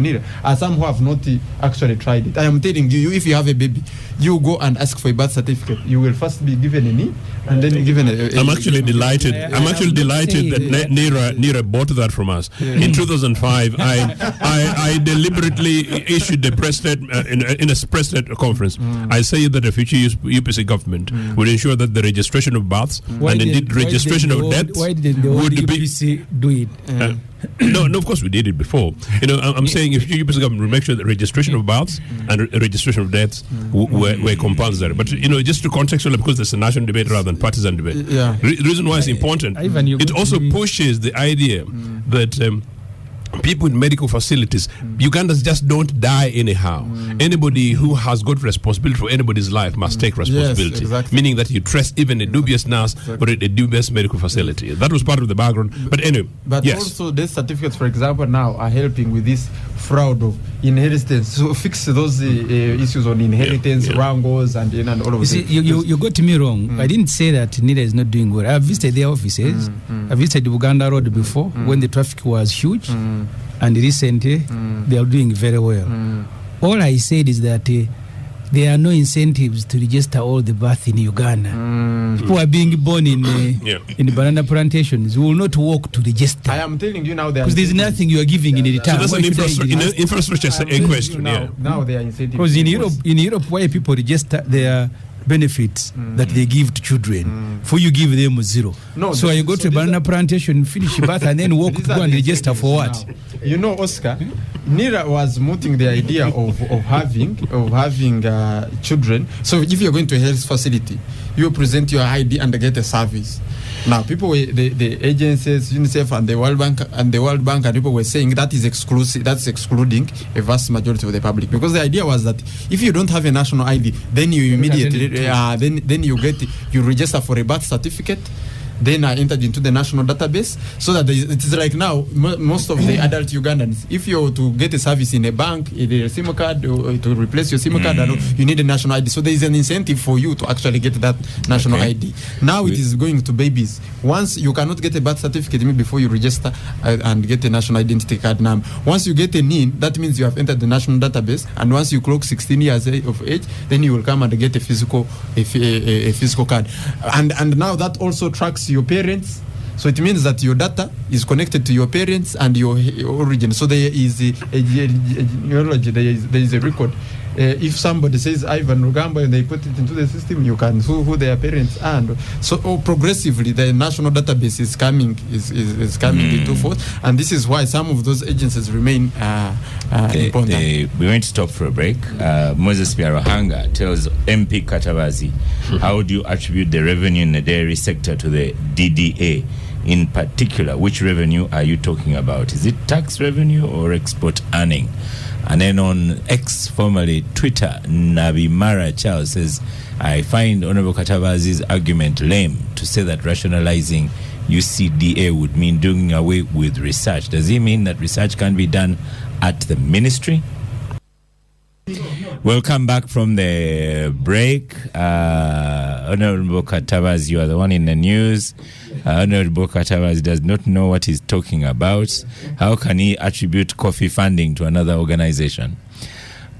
Speaker 5: NIRA are some who have not actually tried it. I am telling you, if you have a baby, you go and ask for a birth certificate. You will first be given a name and then given a
Speaker 4: I'm actually delighted. I'm actually delighted that NIRA bought that from us. In 2005, I deliberately issued a press statement in a press conference. I say that the future UPC government would ensure that the registration of births and indeed registration of deaths
Speaker 2: would UPC do it?
Speaker 4: No, of course we did it before. I'm saying if UPC government will make sure that registration of births and registration of deaths were compulsory. But just to contextualize, because there's a national debate rather than partisan debate. The reason why it's important, it also pushes the idea that people in medical facilities, Ugandans just don't die anyhow. Anybody who has got responsibility for anybody's life must take responsibility.
Speaker 5: Yes, exactly.
Speaker 4: Meaning that you trust even a dubious nurse or a dubious medical facility. That was part of the background. But anyway,
Speaker 5: But
Speaker 4: yes.
Speaker 5: also, death certificates, for example, now are helping with this fraud of inheritance. So fix those issues on inheritance, wrangles, and all of
Speaker 2: You see, you got me wrong. I didn't say that NIDA is not doing well. I've visited their offices. I've visited Uganda Road before when the traffic was huge. And recently, they are doing very well. All I said is that there are no incentives to register all the birth in Uganda. People are being born in banana plantations who will not walk to register.
Speaker 5: I am telling you now,
Speaker 2: because there's nothing you are giving in return.
Speaker 4: So that's an infrastructure question.
Speaker 5: Now they are incentives.
Speaker 2: Because in Europe, why people register their benefits that they give to children, for you give them zero.
Speaker 5: No,
Speaker 2: so you go to a banana plantation, finish birth, and then walk to go and register for what?
Speaker 5: Now, you know, Oscar, NIRA was mooting the idea of having children. So if you're going to a health facility, you present your ID and get a service. Now, people, the agencies, UNICEF and the World Bank and people were saying that is exclusive. That's excluding a vast majority of the public, because the idea was that if you don't have a national ID, then you immediately then you register for a birth certificate. Then are entered into the national database, so that it is like now most of the adult Ugandans, if you're to get a service in a bank, a SIM card, or to replace your SIM card, you need a national ID. So there is an incentive for you to actually get that national ID. Now it is going to babies. Once you cannot get a birth certificate before you register and get a national identity card number. Once you get a NIN, that means you have entered the national database. And once you clock 16 years of age, then you will come and get a physical card. And now that also tracks your parents, so it means that your data is connected to your parents and your origin. So there is a genealogy, there is a record. If somebody says Ivan Rugamba and they put it into the system, you can who their parents are. So progressively the national database is coming into force, and this is why some of those agencies remain important.
Speaker 1: We're going to stop for a break. Moses Biarohanga tells MP Katabazi, how do you attribute the revenue in the dairy sector to the DDA? In particular, which revenue are you talking about? Is it tax revenue or export earning? And then on X, formerly Twitter, Nabimara Charles says, I find Honorable Katabazi's argument lame to say that rationalizing UCDA would mean doing away with research. Does he mean that research can be done at the ministry? Welcome back from the break. Honorable Katabazi, you are the one in the news. Honorable Katabazi does not know what he's talking about. How can he attribute coffee funding to another organization?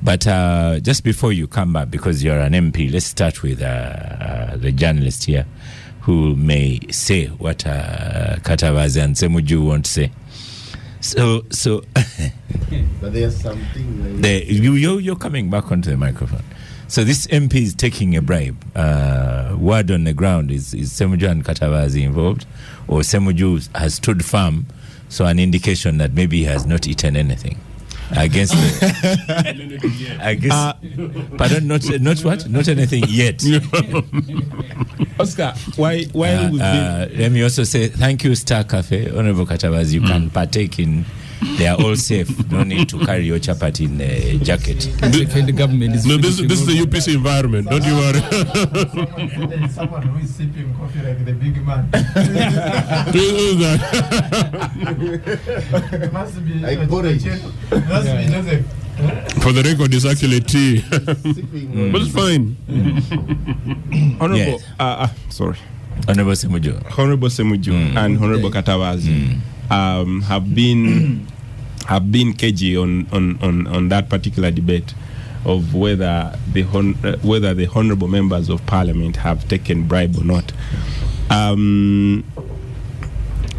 Speaker 1: But just before you come back, because you're an MP, let's start with the journalist here who may say what Katabazi and Ssemujju want to say. So
Speaker 3: but there's something
Speaker 1: you're coming back onto the microphone. So this MP is taking a bribe. Word on the ground is Ssemujju and Katabazi involved, or Ssemujju has stood firm, so an indication that maybe he has not eaten anything against pardon, not what? Not anything yet.
Speaker 6: Oscar, why
Speaker 1: let me also say thank you, Star Cafe. Honorable Katabazi, you can partake in. They are all safe. No need to carry your chapati in a jacket.
Speaker 2: The government is
Speaker 4: this is the UPC environment. Don't you worry.
Speaker 5: There is someone who is sipping coffee like the big man. It must be Joseph.
Speaker 4: For the record, it's actually tea. But it's fine.
Speaker 6: Honorable,
Speaker 1: yes.
Speaker 6: Sorry.
Speaker 1: Honorable Ssemujju.
Speaker 6: Honorable Ssemujju and Honorable Katabazi have been cagey on that particular debate of whether the honorable members of parliament have taken bribe or not.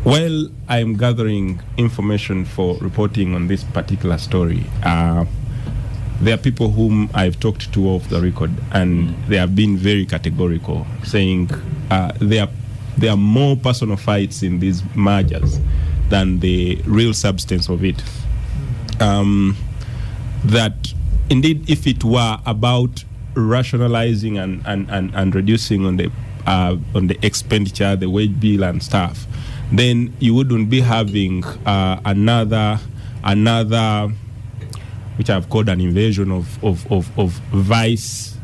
Speaker 6: While I'm gathering information for reporting on this particular story, there are people whom I've talked to off the record, and they have been very categorical, saying there are more personal fights in these mergers than the real substance of it. That indeed, if it were about rationalizing and reducing on the expenditure, the wage bill and stuff, then you wouldn't be having another another, which I've called an invasion of vice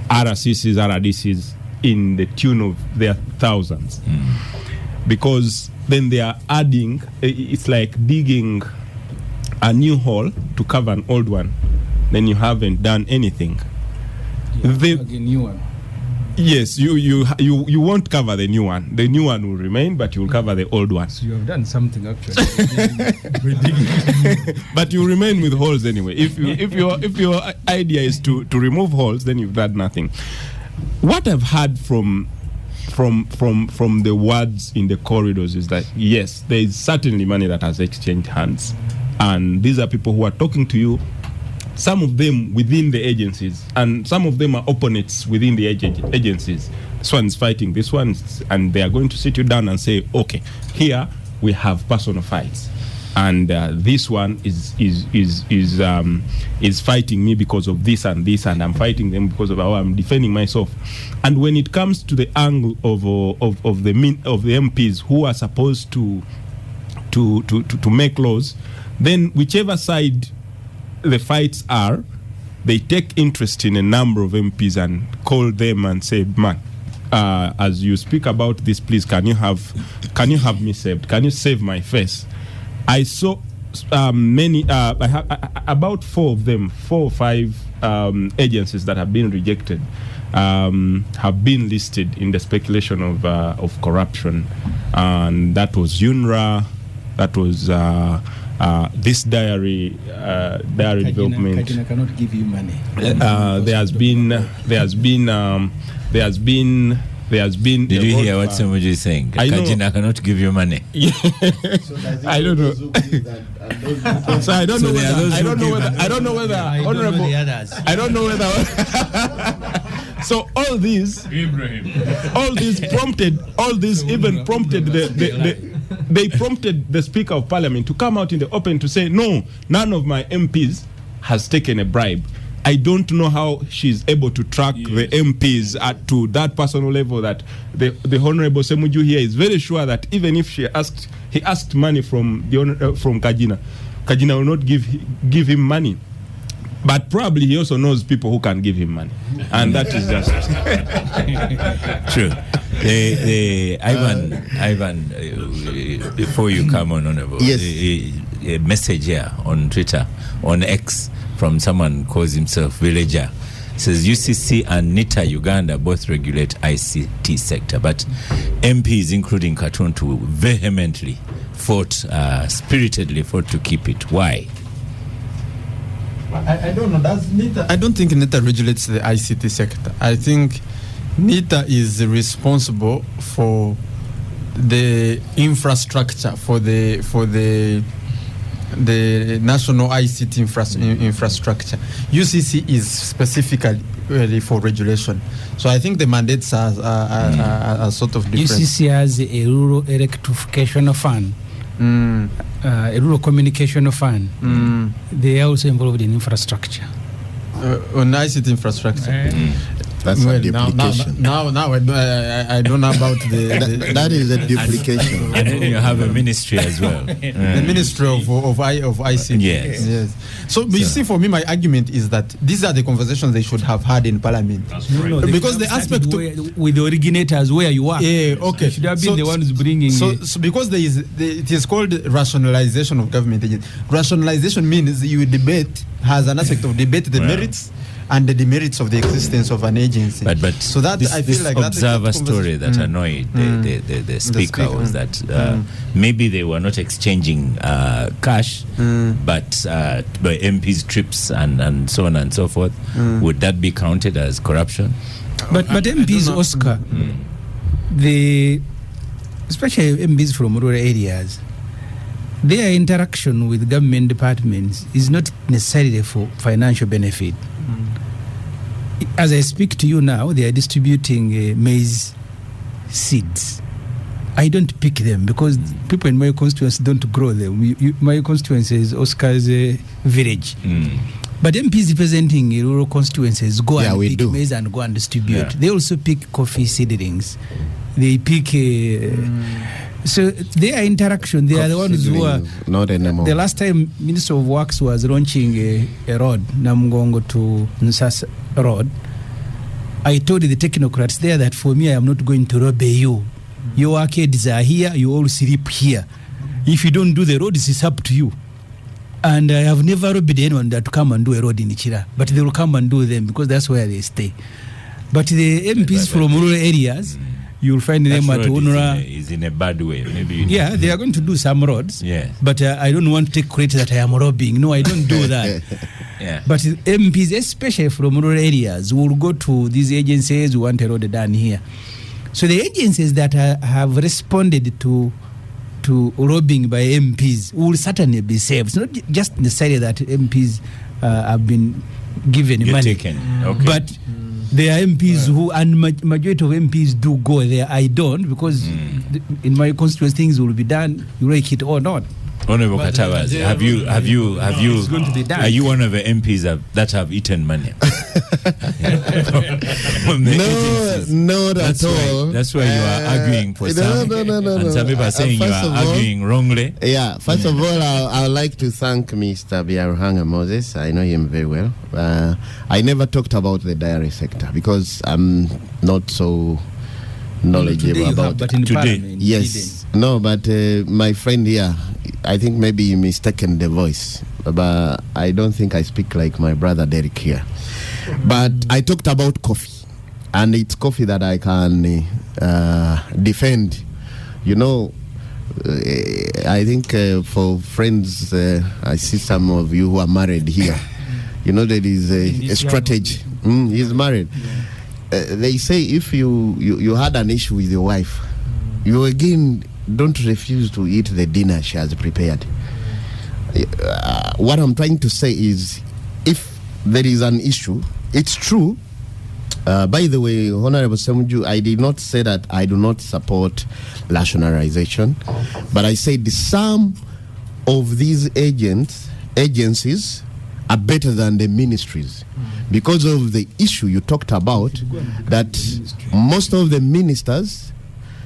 Speaker 6: RCCs, RDCs in the tune of their thousands. Because then they are adding, it's like digging a new hole to cover an old one. Then you haven't done anything.
Speaker 2: A new one.
Speaker 6: Yes, you won't cover the new one. The new one will remain, but you will cover the old one.
Speaker 2: So you have done something actually.
Speaker 6: But you remain with holes anyway. If your idea is to remove holes, then you've done nothing. What I've heard from the words in the corridors is that yes, there is certainly money that has exchanged hands, and these are people who are talking to you. Some of them within the agencies, and some of them are opponents within the agencies. This one's fighting this one, and they are going to sit you down and say, okay, here we have personal fights, and this one is fighting me because of this and this, and I'm fighting them because of how I'm defending myself. And when it comes to the angle of the MPs who are supposed to make laws, then whichever side the fights are, they take interest in a number of MPs and call them and say, man, as you speak about this, please, can you have me saved? Can you save my face? I saw many, about 4 or 5 agencies that have been rejected have been listed in the speculation of corruption, and that was UNRWA, that was this diary development.
Speaker 2: Kajina cannot give you money.
Speaker 6: There has been.
Speaker 1: Did you hear what Ssemujju is saying? Kajina cannot give you money.
Speaker 6: I don't know. So I don't know whether honorable. I don't know whether. So all these prompted they prompted the Speaker of Parliament to come out in the open to say, no, none of my MPs has taken a bribe. I don't know how she's able to track the MPs to that personal level that the Honorable Ssemujju here is very sure that even if he asked money from Kajina will not give him money. But probably he also knows people who can give him money. And that is just
Speaker 1: true. Ivan, before you come on, Honorable,
Speaker 3: yes.
Speaker 1: A message here on Twitter, on X, from someone who calls himself Villager. Says UCC and NITA Uganda both regulate ICT sector, but MPs, including Katuntu, vehemently spiritedly fought to keep it. Why?
Speaker 5: I don't know. Does NITA? I don't think NITA regulates the ICT sector. I think NITA is responsible for the infrastructure for the national ICT infrastructure. UCC is specifically really for regulation. So I think the mandates are sort of different.
Speaker 2: UCC has a rural electrification fund. A rural communication fund. They are also involved in infrastructure.
Speaker 5: On ICT infrastructure.
Speaker 3: That's a duplication.
Speaker 5: Now I don't know about
Speaker 3: that is a duplication.
Speaker 1: And then you have a ministry as well.
Speaker 5: The Ministry of ICT.
Speaker 1: Yes.
Speaker 5: So you see, for me, my argument is that these are the conversations they should have had in Parliament.
Speaker 2: No,
Speaker 5: because the aspect
Speaker 2: with the originators where you are.
Speaker 5: Yeah, okay.
Speaker 2: They should have been the ones bringing.
Speaker 5: So because it is called rationalization of government agency. Rationalization means you debate, has an aspect of debate the merits and the demerits of the existence of an agency.
Speaker 1: But
Speaker 5: so that
Speaker 1: this,
Speaker 5: I feel like
Speaker 1: observer story that annoyed the speaker was that maybe they were not exchanging cash, but by MP's trips and so on and so forth. Would that be counted as corruption?
Speaker 2: But MPs, Oscar, especially MPs from rural areas, their interaction with government departments is not necessarily for financial benefit. As I speak to you now, they are distributing maize seeds. I don't pick them because people in my constituency don't grow them. My constituency is Oscar's village. But MPs representing rural constituencies go and pick maize and go and distribute. They also pick coffee seedlings. They pick So their interaction, they are the ones who are
Speaker 3: not anymore.
Speaker 2: The last time Minister of Works was launching a road, Namungongo to Nsas Road, I told the technocrats there that for me, I am not going to rob you. Your arcades are here, you all sleep here. If you don't do the road, it's up to you. And I have never robbed anyone that to come and do a road in Ichira, but they will come and do them because that's where they stay. But the MPs from rural areas, you'll find them at Unura.
Speaker 1: Is in a bad way, maybe.
Speaker 2: Yeah, they are going to do some roads.
Speaker 1: Yeah.
Speaker 2: But I don't want to take credit that I am robbing. No, I don't do that.
Speaker 1: Yeah.
Speaker 2: But MPs, especially from rural areas, will go to these agencies who want a road done here. So the agencies that have responded to robbing by MPs will certainly be saved. It's not just necessarily that MPs have been given money.
Speaker 1: Taken. Okay.
Speaker 2: But there are MPs who, and majority of MPs do go there. I don't, because in my constituency things will be done, you like it or not.
Speaker 1: Honorable Katawaz, have you
Speaker 2: it's going to be done.
Speaker 1: Are you one of the MPs that have eaten money?
Speaker 3: No, not at all.
Speaker 1: That's why you are arguing for some.
Speaker 3: No.
Speaker 1: And some people are saying you are arguing wrongly.
Speaker 3: Yeah, first of all, I would like to thank Mr. Biaruhanga Moses. I know him very well. I never talked about the dairy sector because I'm not so knowledgeable about
Speaker 2: it.
Speaker 1: Today,
Speaker 3: yes. No, but my friend here, I think maybe you mistaken the voice, but I don't think I speak like my brother Derek here. But I talked about coffee, and it's coffee that I can defend. You know, I think for friends, I see some of you who are married here. You know, there is a strategy. He's married. They say if you had an issue with your wife, you again don't refuse to eat the dinner she has prepared. What I'm trying to say is, if there is an issue, it's true. By the way, Honorable Ssemujju, I did not say that I do not support rationalization, but I said some of these agencies are better than the ministries because of the issue you talked about, that most of the ministers,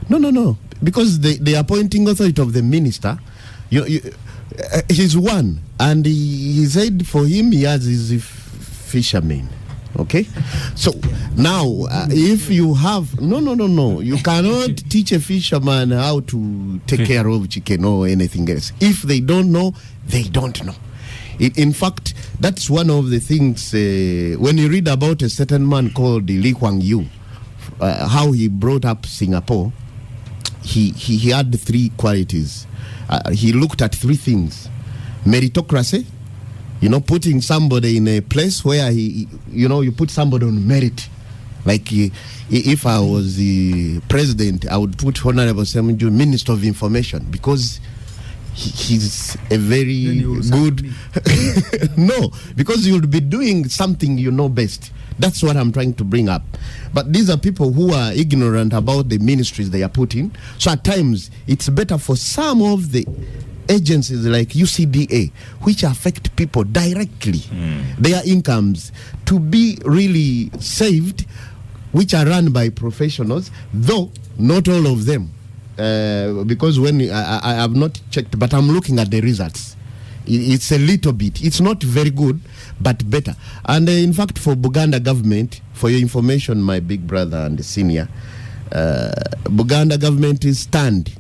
Speaker 3: no, because the appointing authority of the minister, he's one, and he said for him he has his fishermen. Okay, so now if you have you cannot teach a fisherman how to take care of chicken or anything else. If they don't know, they don't know. In fact, that's one of the things when you read about a certain man called Lee Kuan Yew, how he brought up Singapore. He had three qualities. He looked at three things: meritocracy, putting somebody in a place where you put somebody on merit. Like if I was the president, I would put Honorable Ssemujju Minister of Information, because he's a very good no, because you'll be doing something you know best. That's what I'm trying to bring up. But these are people who are ignorant about the ministries they are put in. So at times it's better for some of the agencies like UCDA, which affect people directly, their incomes, to be really saved, which are run by professionals, though not all of them. Because when I have not checked, but I'm looking at the results. It's a little bit. It's not very good, but better. And in fact, for Buganda government, for your information, my big brother and the senior, Buganda government's stand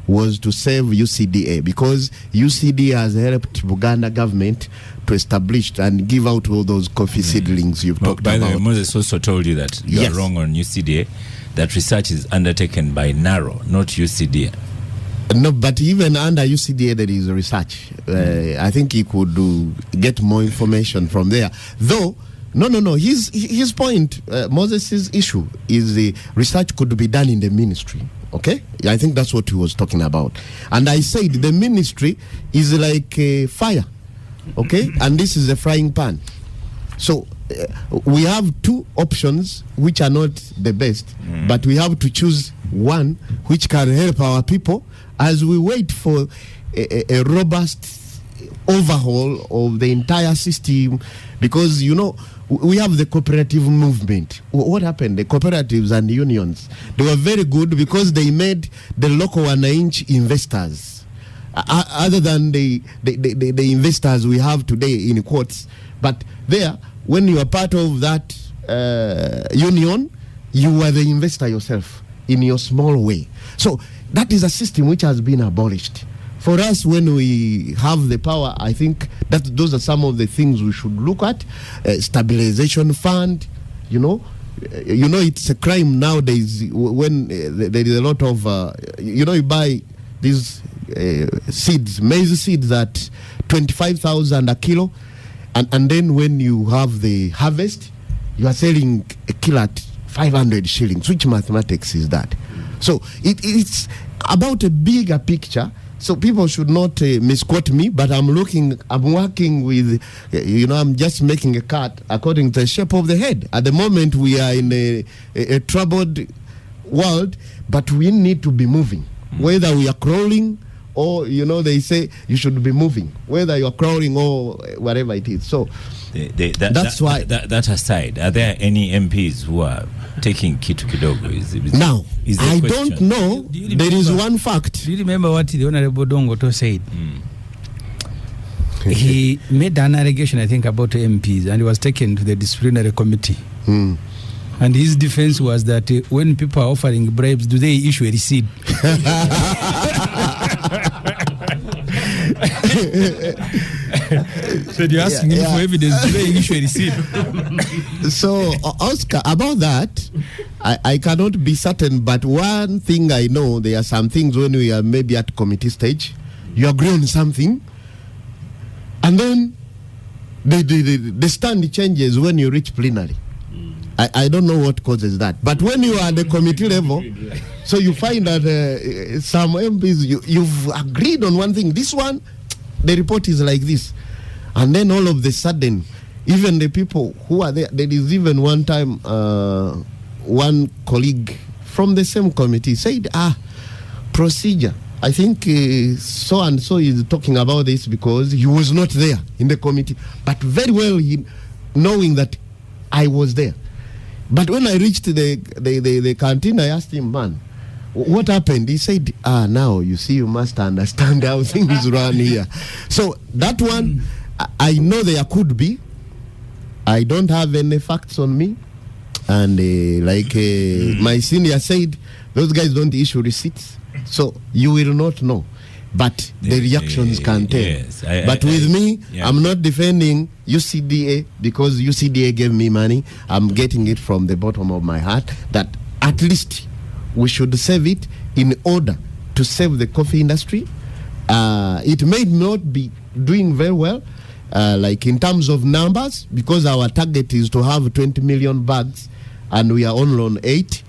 Speaker 3: was to save UCDA, because UCDA has helped Buganda government to establish and give out all those coffee seedlings you've talked about.
Speaker 1: By the way, Moses also told you that you are wrong on UCDA, that research is undertaken by NARO, not UCDA.
Speaker 3: No, but even under UCDA there is research. I think he could get more information from there. Though, no. His point, Moses' issue is the research could be done in the ministry. Okay? I think that's what he was talking about. And I said the ministry is like a fire. Okay? And this is a frying pan. So we have two options which are not the best, but we have to choose one which can help our people as we wait for a robust overhaul of the entire system. Because, we have the cooperative movement. What happened? The cooperatives and unions, they were very good because they made the local wananchi investors. Other than the investors we have today in quotes, but there, when you are part of that union, you are the investor yourself in your small way. So that is a system which has been abolished. For us, when we have the power, I think that those are some of the things we should look at. Stabilization fund, it's a crime nowadays when there is a lot of, you buy these seeds, maize seeds at 25,000 a kilo, and then when you have the harvest, you are selling a kilo at 500 shillings. Which mathematics is that? So it's about a bigger picture. So people should not misquote me, but I'm working with, I'm just making a cut according to the shape of the head. At the moment, we are in a troubled world, but we need to be moving. Whether we are crawling or, they say you should be moving, whether you are crawling or whatever it is. So that's why.
Speaker 1: That aside, are there any MPs who are taking kitu kidogo?
Speaker 3: Now, I don't know. There is one fact.
Speaker 2: Do you remember what the Honorable Dongoto said? He made an allegation, I think, about MPs, and he was taken to the disciplinary committee. And his defense was that when people are offering bribes, do they issue a receipt? So you're asking him for evidence, do they issue a receipt?
Speaker 3: So, Oscar, about that, I cannot be certain, but one thing I know, there are some things when we are maybe at committee stage, you agree on something, and then the stand changes when you reach plenary. I don't know what causes that. But when you are at the committee level, so you find that some MPs, you've agreed on one thing. This one, the report is like this. And then all of a sudden, even the people who are there is even one time, one colleague from the same committee said, procedure. I think so-and-so is talking about this because he was not there in the committee. But very well, knowing that I was there. But when I reached the canteen, I asked him, man, what happened? He said, now you see, you must understand how things run here. So that one, I know there could be. I don't have any facts on me. And my senior said, those guys don't issue receipts. So you will not know. But the reactions can tell.
Speaker 1: Yes,
Speaker 3: but with me, I'm not defending UCDA because UCDA gave me money. I'm getting it from the bottom of my heart that at least we should save it in order to save the coffee industry. It may not be doing very well, like in terms of numbers, because our target is to have 20 million bags and we are only on 8.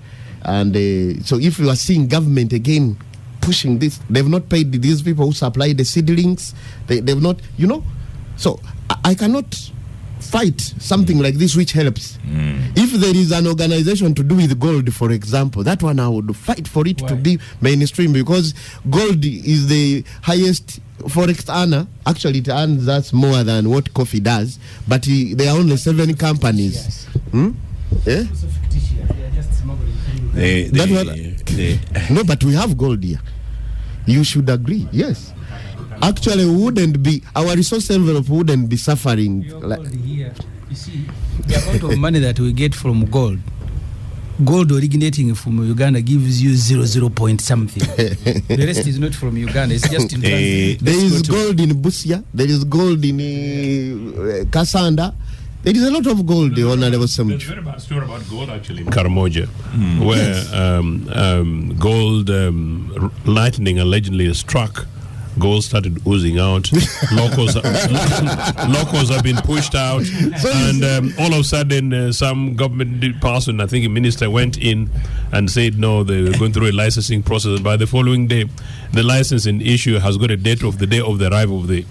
Speaker 3: And so if you are seeing government again pushing this, they've not paid these people who supply the seedlings, they've not, so I cannot fight something like this which helps. If there is an organization to do with gold, for example, that one I would fight for it to be mainstream, because gold is the highest forex earner. Actually, it earns us more than what coffee does, but there are only 7 companies. No, but we have gold here. You should agree. Yes. Actually, our resource envelope wouldn't be suffering.
Speaker 2: Here, you see, the amount of money that we get from gold originating from Uganda gives you 0 point something. The rest is not from Uganda. It's just in transit.
Speaker 3: There is gold in Busia. There is gold in Kasanda. There is a lot of gold, the Honorable Ssemujju.
Speaker 4: There's a very bad story about gold, actually, in Karamoja, where gold lightning allegedly struck. Gold started oozing out. Locals have been pushed out, and all of a sudden, some government person, I think a minister, went in and said no, they were going through a licensing process. And by the following day, the licensing issue has got a date of the day of the arrival of the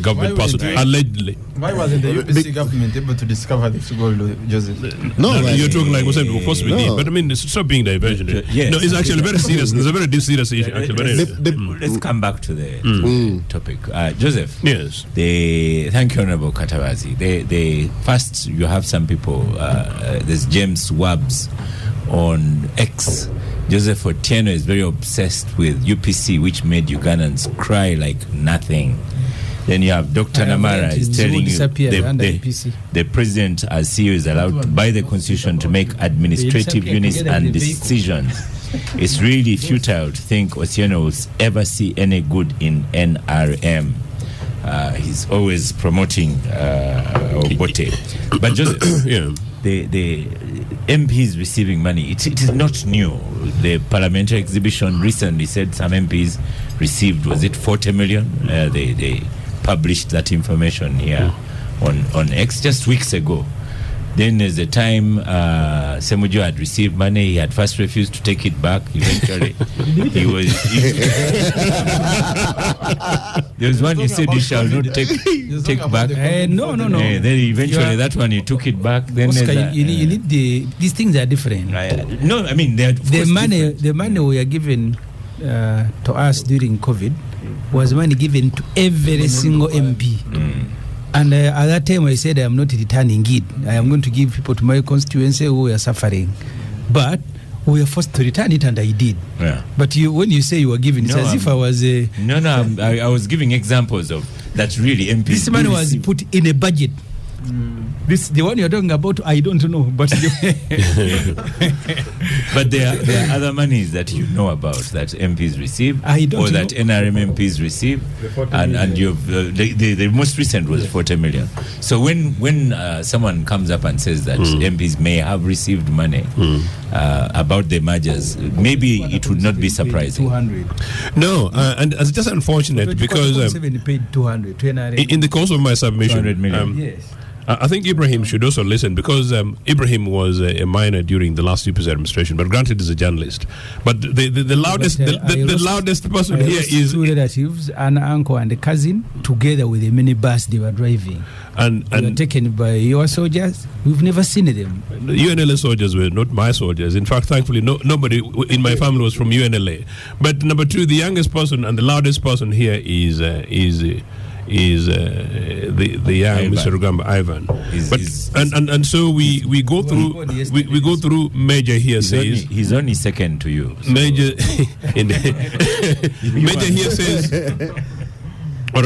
Speaker 4: government person, allegedly.
Speaker 5: Why wasn't the UPC government able to discover this gold, Joseph?
Speaker 4: No, you're talking like we said, of course we did, but I mean, stop being diversionary. No, it's actually very serious. It's a very serious issue. Actually,
Speaker 1: let's come back to the topic. Joseph.
Speaker 4: Yes.
Speaker 1: Thank you, Honorable Katabazi. First, you have some people. There's James Wabbs on X. Joseph Otieno is very obsessed with UPC, which made Ugandans cry like nothing. Then you have Dr. Namara is telling you the president as CEO is allowed by the constitution to make administrative units and decisions. It's really futile to think Otieno will ever see any good in NRM. He's always promoting Obote. But Joseph, the MPs receiving money, it is not new. The parliamentary exhibition recently said some MPs received, was it 40 million? They published that information here on X just weeks ago. Then there's a time Ssemujju had received money. He had first refused to take it back. Eventually, there was one you said you shall not take back.
Speaker 2: No.
Speaker 1: Then eventually that one you took it back. Then
Speaker 2: Oscar, you need these things are different.
Speaker 1: No, I mean
Speaker 2: the money we are given to us during COVID was money given to every single MP. And at that time I said I am not returning it. I am going to give people to my constituency who are suffering. But we were forced to return it and I did.
Speaker 1: Yeah.
Speaker 2: But when you say you were giving, it's as if I was a...
Speaker 1: I was giving examples of that really MPs.
Speaker 2: This money was put in a budget. The one you're talking about, I don't know, but
Speaker 1: but there are other monies that you know about that MPs receive, that NRM MPs receive, and you've the most recent was 40 million. So when someone comes up and says that MPs may have received money about the mergers, maybe it would not be surprising.
Speaker 2: 200.
Speaker 4: No, and it's just unfortunate because
Speaker 2: paid 200 to NRM.
Speaker 4: In the course of my submission,
Speaker 1: 200 million.
Speaker 2: Yes.
Speaker 4: I think Ibrahim should also listen because Ibrahim was a minor during the last UPC administration, but granted is a journalist. But the loudest person here is
Speaker 2: two relatives, an uncle and a cousin, together with a minibus they were driving. And they were taken by your soldiers. We've never seen them.
Speaker 4: The UNLA soldiers were not my soldiers. In fact, thankfully, nobody in my family was from UNLA. But number two, the youngest person and the loudest person here is the young Mr. Rugamba Ivan. And so we go through major hearsays.
Speaker 1: He's only second to you. So.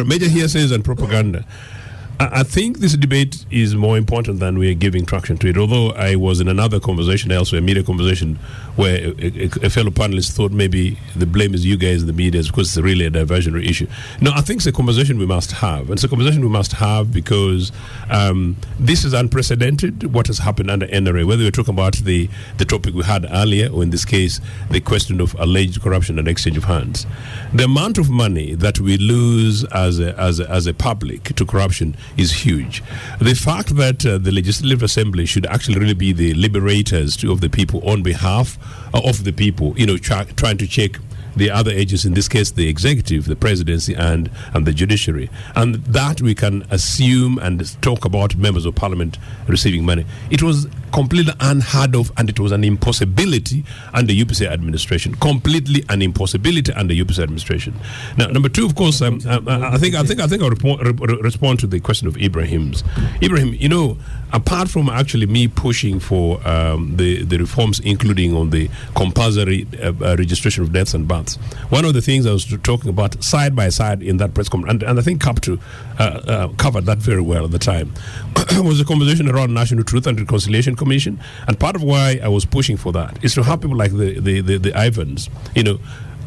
Speaker 4: Major hearsays and propaganda. I think this debate is more important than we are giving traction to it. Although I was in another conversation elsewhere, a media conversation, where a fellow panelist thought maybe the blame is you guys in the media because it's really a diversionary issue. No, I think it's a conversation we must have. And it's a conversation we must have because this is unprecedented, what has happened under NRA, whether we're talking about the topic we had earlier, or in this case, the question of alleged corruption and exchange of hands. The amount of money that we lose as a public to corruption is huge. The fact that the Legislative Assembly should actually really be the liberators of the people on behalf of the people, trying to check the other agencies, in this case the executive, the presidency, and the judiciary, and that we can assume and talk about members of parliament receiving money. It was completely unheard of, and it was an impossibility under UPC administration. Completely an impossibility under UPC administration. Now, number two, of course, I think I'll respond to the question of Ibrahim's. Ibrahim, apart from actually me pushing for the reforms, including on the compulsory registration of deaths and births, one of the things I was talking about side by side in that press conference, and I think Kaptu covered that very well at the time, was a conversation around National Truth and Reconciliation Commission. And part of why I was pushing for that is to have people like the Ivans,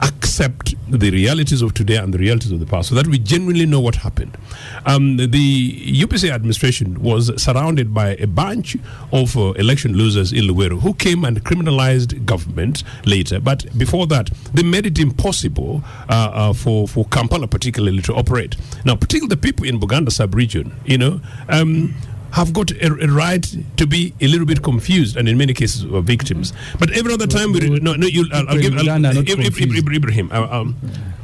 Speaker 4: accept the realities of today and the realities of the past, so that we genuinely know what happened. The UPC administration was surrounded by a bunch of election losers in Luweero who came and criminalized government later. But before that, they made it impossible for Kampala particularly to operate. Now, particularly the people in Buganda sub-region, have got a right to be a little bit confused, and in many cases are victims. But every other time Ibrahim,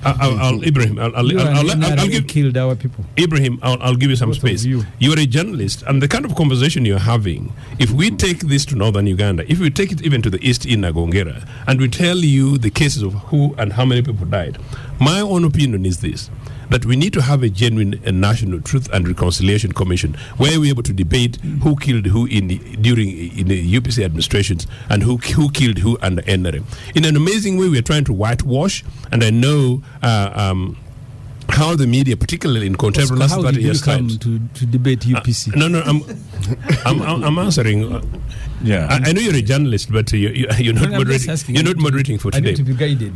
Speaker 4: Ibrahim, I'll give
Speaker 2: killed our people.
Speaker 4: Ibrahim, I'll give you some space. You are a journalist, and the kind of conversation you're having, if we take this to northern Uganda, if we take it even to the east in Nagongera, and we tell you the cases of who and how many people died, my own opinion is this: that we need to have a genuine National Truth and Reconciliation Commission where we're able to debate who killed who in the UPC administrations and who killed who under NRM. In an amazing way, we're trying to whitewash, and I know how the media, particularly in contemporary last 30 years times,
Speaker 2: to debate UPC.
Speaker 4: I'm answering.
Speaker 1: Yeah,
Speaker 4: I know you're a journalist, but you're not moderating. You're not moderating for today.
Speaker 2: I need to be guided.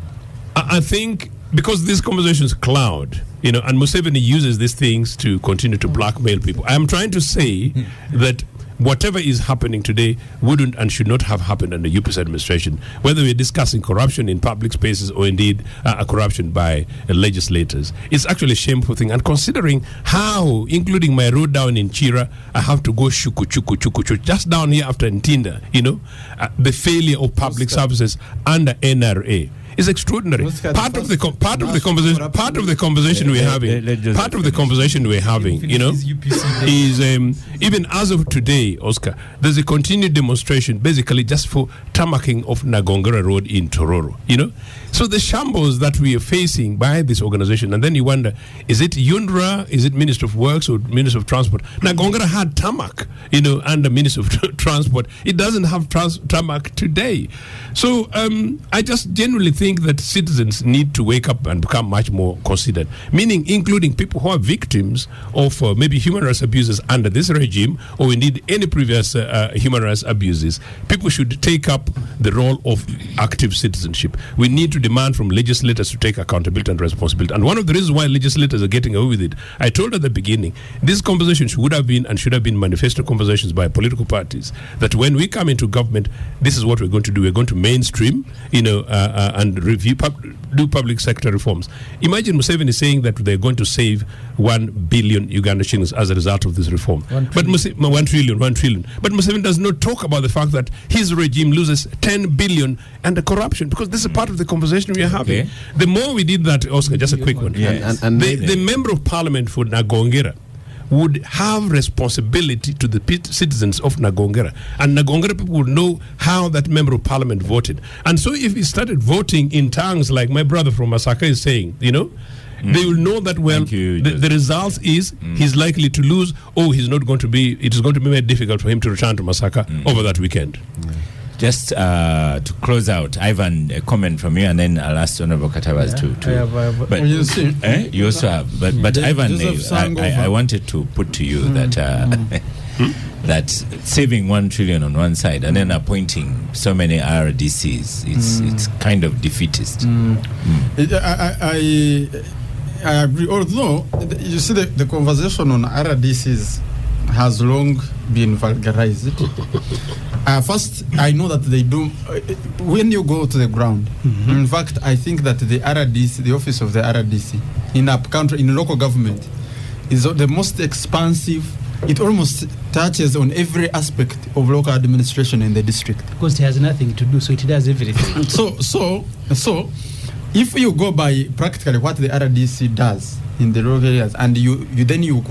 Speaker 4: I think because these conversations cloud, and Museveni uses these things to continue to blackmail people. I'm trying to say that whatever is happening today wouldn't and should not have happened under UPC administration, whether we're discussing corruption in public spaces or indeed corruption by legislators. It's actually a shameful thing. And considering how, including my road down in Chira, I have to go chuku, just down here after Ntinda, the failure of public services under NRA. Is extraordinary. Part of the conversation we're having, is even as of today, Oscar, there's a continued demonstration basically just for tamaking of Nagongera Road in Tororo. So the shambles that we are facing by this organization, and then you wonder, is it UNRWA, is it Minister of Works or Minister of Transport? Nagongera had tarmac, under Minister of Transport. It doesn't have tarmac today. So I just genuinely think that citizens need to wake up and become much more considered, meaning including people who are victims of maybe human rights abuses under this regime or indeed any previous human rights abuses. People should take up the role of active citizenship. We need to demand from legislators to take accountability and responsibility. And one of the reasons why legislators are getting away with it, I told at the beginning, these conversations would have been and should have been manifesto conversations by political parties, that when we come into government, this is what we're going to do. We're going to mainstream, and review, do public sector reforms. Imagine Museveni saying that they're going to save 1 billion Uganda shillings as a result of this reform. 1 trillion. But Museveni does not talk about the fact that his regime loses 10 billion under corruption, because this is part of the conversation we are having. Okay. The more we did that, Oscar, just a quick one.
Speaker 1: Yes.
Speaker 4: And the member of parliament for Nagongera would have responsibility to the citizens of Nagongera, and Nagongera people would know how that member of parliament voted. And so if he started voting in tongues like my brother from Masaka is saying, they will know that, well, the result is he's likely to lose, or it is going to be very difficult for him to return to Masaka over that weekend.
Speaker 1: Just to close out, Ivan, a comment from you, and then I'll ask Honorable Katabaz to. But you see, you also have. But Ivan, I wanted to put to you that that saving 1 trillion on one side and then appointing so many RDCs, it's kind of defeatist.
Speaker 5: I agree. Although you see the conversation on RDCs has long been vulgarized. First, I know that they do. When you go to the ground, in fact, I think that the RDC, the office of the RDC, in a country, in local government, is the most expansive. It almost touches on every aspect of local administration in the district.
Speaker 2: Because it has nothing to do, so it does everything.
Speaker 5: So, if you go by practically what the RDC does in the rural areas, and you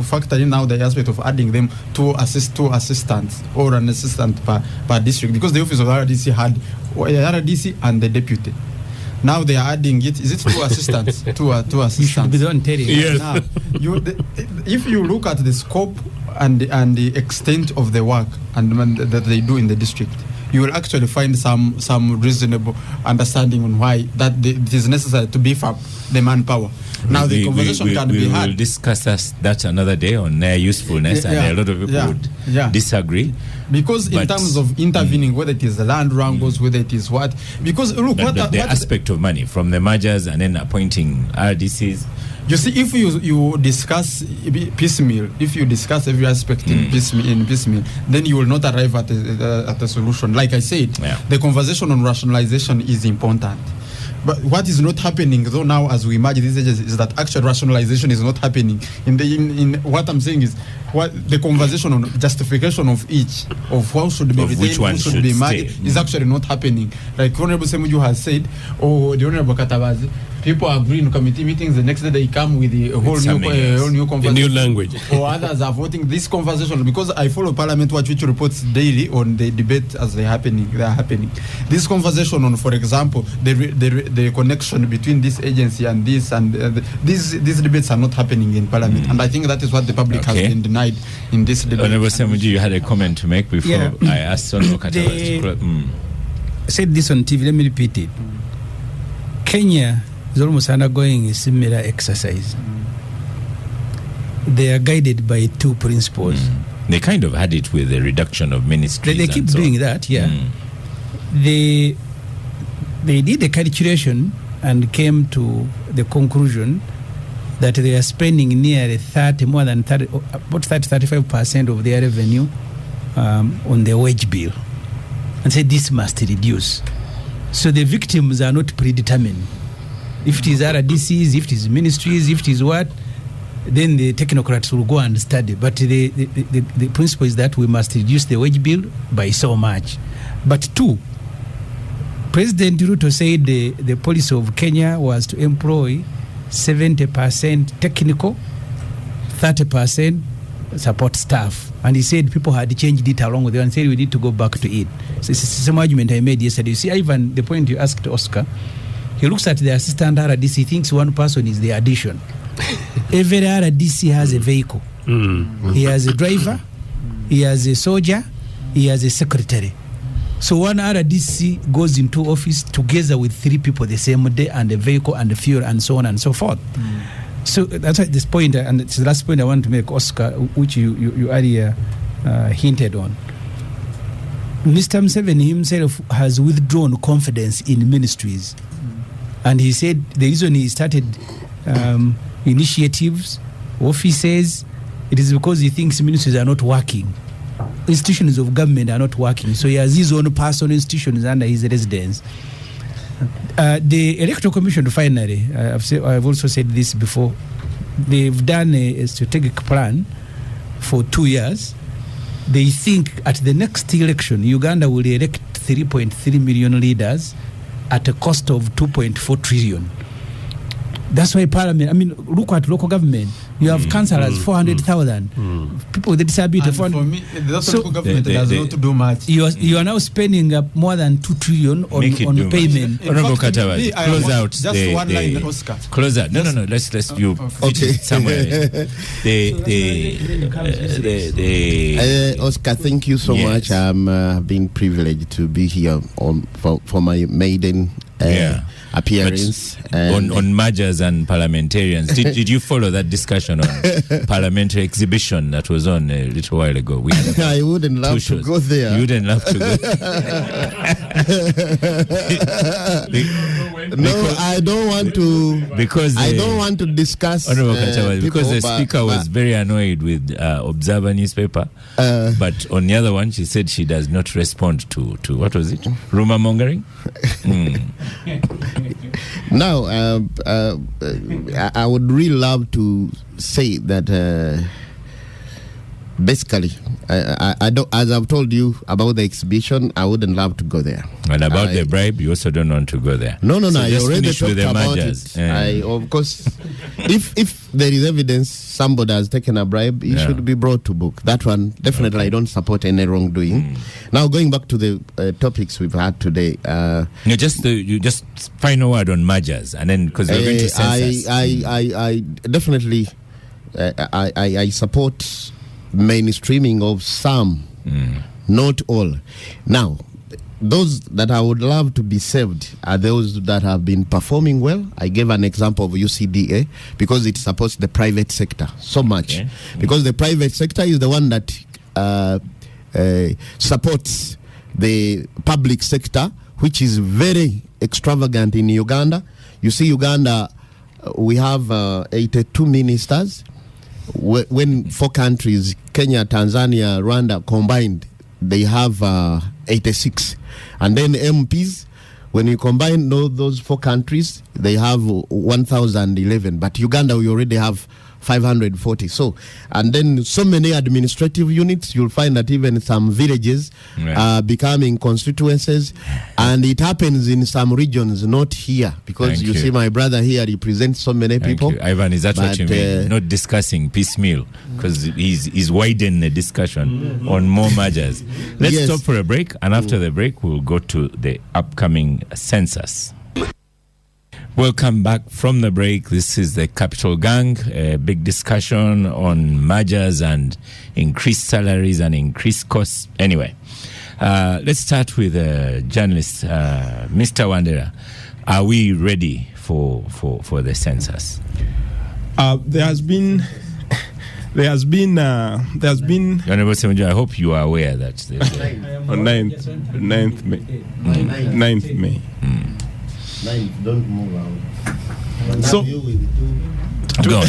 Speaker 5: factor in now the aspect of adding them two assistants or an assistant per district, because the office of the RDC had the RDC and the deputy. Now they are adding it. Is it two assistants? two assistants.
Speaker 2: You should be the one telling.
Speaker 4: Yes.
Speaker 5: Now, if you look at the scope and the extent of the work that they do in the district, you will actually find some reasonable understanding on why it is necessary to beef up the manpower. Now the conversation can be had.
Speaker 1: We will discuss that another day on their usefulness, and a lot of people would disagree.
Speaker 5: Because in terms of intervening, whether it is the land wrangles, whether it is what, because look,
Speaker 1: the aspect of money from the mergers and then appointing RDCs.
Speaker 5: You see, if you discuss piecemeal, if you discuss every aspect in piecemeal, then you will not arrive at a solution. Like I said, the conversation on rationalization is important. But what is not happening, though, now as we imagine these ages, is that actual rationalization is not happening. In what I'm saying is, what the conversation on justification of each, of how should be retained,
Speaker 1: which one
Speaker 5: who should be married,
Speaker 1: stay.
Speaker 5: is actually not happening. Like Honorable Ssemujju has said, or the Honorable Katabazi, people agree in committee meetings, the next day they come with a whole new conversation.
Speaker 4: A new language.
Speaker 5: Or others are voting this conversation, because I follow Parliament Watch, which reports daily on the debate as they are happening. This conversation on, for example, the connection between this agency and this, and these debates are not happening in Parliament. And I think that is what the public has been denied in this debate.
Speaker 1: Honorable Ssemujju, you had a comment to make before I asked Honorable Katabazi to
Speaker 2: I said this on TV, let me repeat it. Kenya is almost undergoing a similar exercise. They are guided by two principles.
Speaker 1: They kind of had it with the reduction of ministries.
Speaker 2: They keep doing that, yeah. They did a calculation and came to the conclusion that they are spending nearly about 30-35% of their revenue on the wage bill, and said this must reduce. So the victims are not predetermined. If it is RDCs, if it is ministries, if it is what, then the technocrats will go and study. But the principle is that we must reduce the wage bill by so much. But two, President Ruto said the policy of Kenya was to employ 70% technical, 30% support staff. And he said people had changed it along with it and said we need to go back to it. So it's the same argument I made yesterday. You see, even the point you asked Oscar, he looks at the assistant RDC, he thinks one person is the addition. Every RDC has a vehicle. He has a driver, he has a soldier, he has a secretary. So one RDC goes into office together with 3 people the same day, and the vehicle and the fuel and so on and so forth. So that's this point, and it's the last point I want to make, Oscar, which you earlier hinted on. Mr. Museveni himself has withdrawn confidence in ministries. And he said the reason he started initiatives, offices, it is because he thinks ministries are not working. Institutions of government are not working. So he has his own personal institutions under his residence. The Electoral Commission, finally, I've also said this before, they've done a strategic plan for 2 years. They think at the next election, Uganda will elect 3.3 million leaders at a cost of 2.4 trillion. That's why Parliament, I mean, look at local government. You have councillors, 400,000. People with disability.
Speaker 5: For me, the local government does not do much.
Speaker 2: You are now spending up more than 2 trillion on payment.
Speaker 1: Honorable Katabazi, close out.
Speaker 5: Just one line, Oscar.
Speaker 1: Close out. No. Let's you put it somewhere.
Speaker 3: Oscar, thank you so much. I'm being privileged to be here for my maiden appearance
Speaker 1: on mergers and parliamentarians. Did you follow that discussion on parliamentary exhibition that was on a little while ago?
Speaker 3: I wouldn't love to go there.
Speaker 1: You wouldn't love to go
Speaker 3: No, I don't want to. I don't want to discuss.
Speaker 1: Because the speaker was very annoyed with Observer newspaper, but on the other one, she said she does not respond to what was it? Rumor mongering.
Speaker 3: Now, I would really love to say that basically, I don't, as I've told you about the exhibition, I wouldn't love to go there.
Speaker 1: And about the bribe, you also don't want to go there.
Speaker 3: No.
Speaker 1: So
Speaker 3: I already talked about it. Of course, if there is evidence somebody has taken a bribe, he should be brought to book. That one, definitely, I don't support any wrongdoing. Now, going back to the topics we've had today.
Speaker 1: You just final word on mergers, and then because we're going to census.
Speaker 3: I definitely, I support mainstreaming of some, not all. Now, those that I would love to be saved are those that have been performing well. I gave an example of UCDA because it supports the private sector so much. Because the private sector is the one that supports the public sector, which is very extravagant in Uganda. You see, Uganda, we have 82 ministers. When 4 countries, Kenya, Tanzania, Rwanda combined, they have 86. And then MPs, when you combine those 4 countries, they have 1,011. But Uganda, we already have 540. So, and then so many administrative units, you'll find that even some villages are becoming constituencies, and it happens in some regions, not here, because you see my brother here represents so many people.
Speaker 1: Ivan, is that what you mean? Not discussing piecemeal, because he's widening the discussion on more mergers. Let's stop for a break, and after the break, we'll go to the upcoming census. Welcome back from the break. This is the Capital Gang, a big discussion on mergers and increased salaries and increased costs. Anyway, let's start with journalist Mr. Wandera. Are we ready for the census?
Speaker 6: There has been.
Speaker 1: Honorable Ssemujju, I hope you are aware that
Speaker 6: on 9th May.
Speaker 3: Don't move out.
Speaker 6: So,
Speaker 1: go on.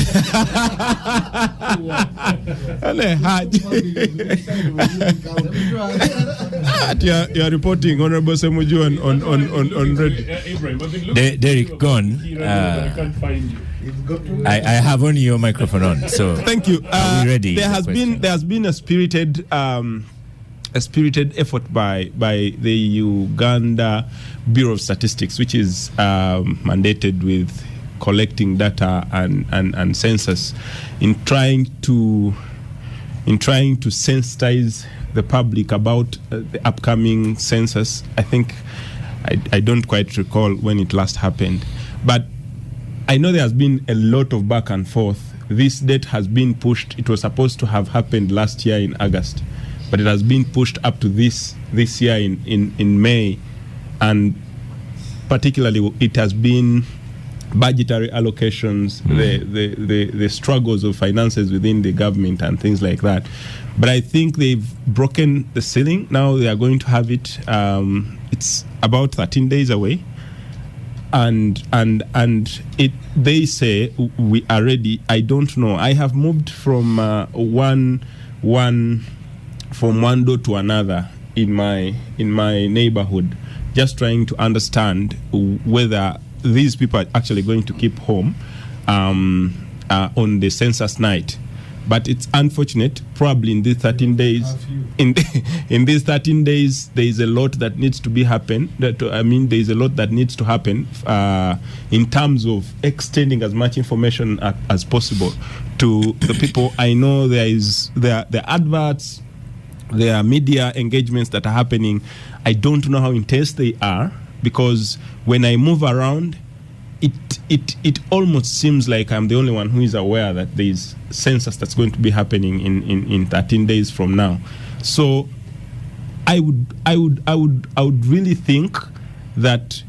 Speaker 6: you are reporting, Honorable Ssemujju, on red.
Speaker 1: Derek, go on. I have only your microphone on, so
Speaker 6: thank you.
Speaker 1: Are we ready?
Speaker 6: There has been a spirited effort by the Uganda Bureau of Statistics, which is mandated with collecting data and census, in trying to sensitize the public about the upcoming census. I think I don't quite recall when it last happened, but I know there has been a lot of back and forth. This date has been pushed. It was supposed to have happened last year in August, but it has been pushed up to this year in May, and particularly it has been budgetary allocations, the struggles of finances within the government and things like that. But I think they've broken the ceiling. Now they are going to have it. It's about 13 days away, and it. They say we are ready. I don't know. I have moved from one door to another in my neighborhood, just trying to understand whether these people are actually going to keep home on the census night. But it's unfortunate. Probably in these 13 days, in these 13 days, there is a lot that needs to be happen. There is a lot that needs to happen in terms of extending as much information as possible to the people. I know there are adverts, there are media engagements that are happening. I don't know how intense they are, because when I move around, it almost seems like I'm the only one who is aware that there is census that's going to be happening in 13 days from now. So I would really think that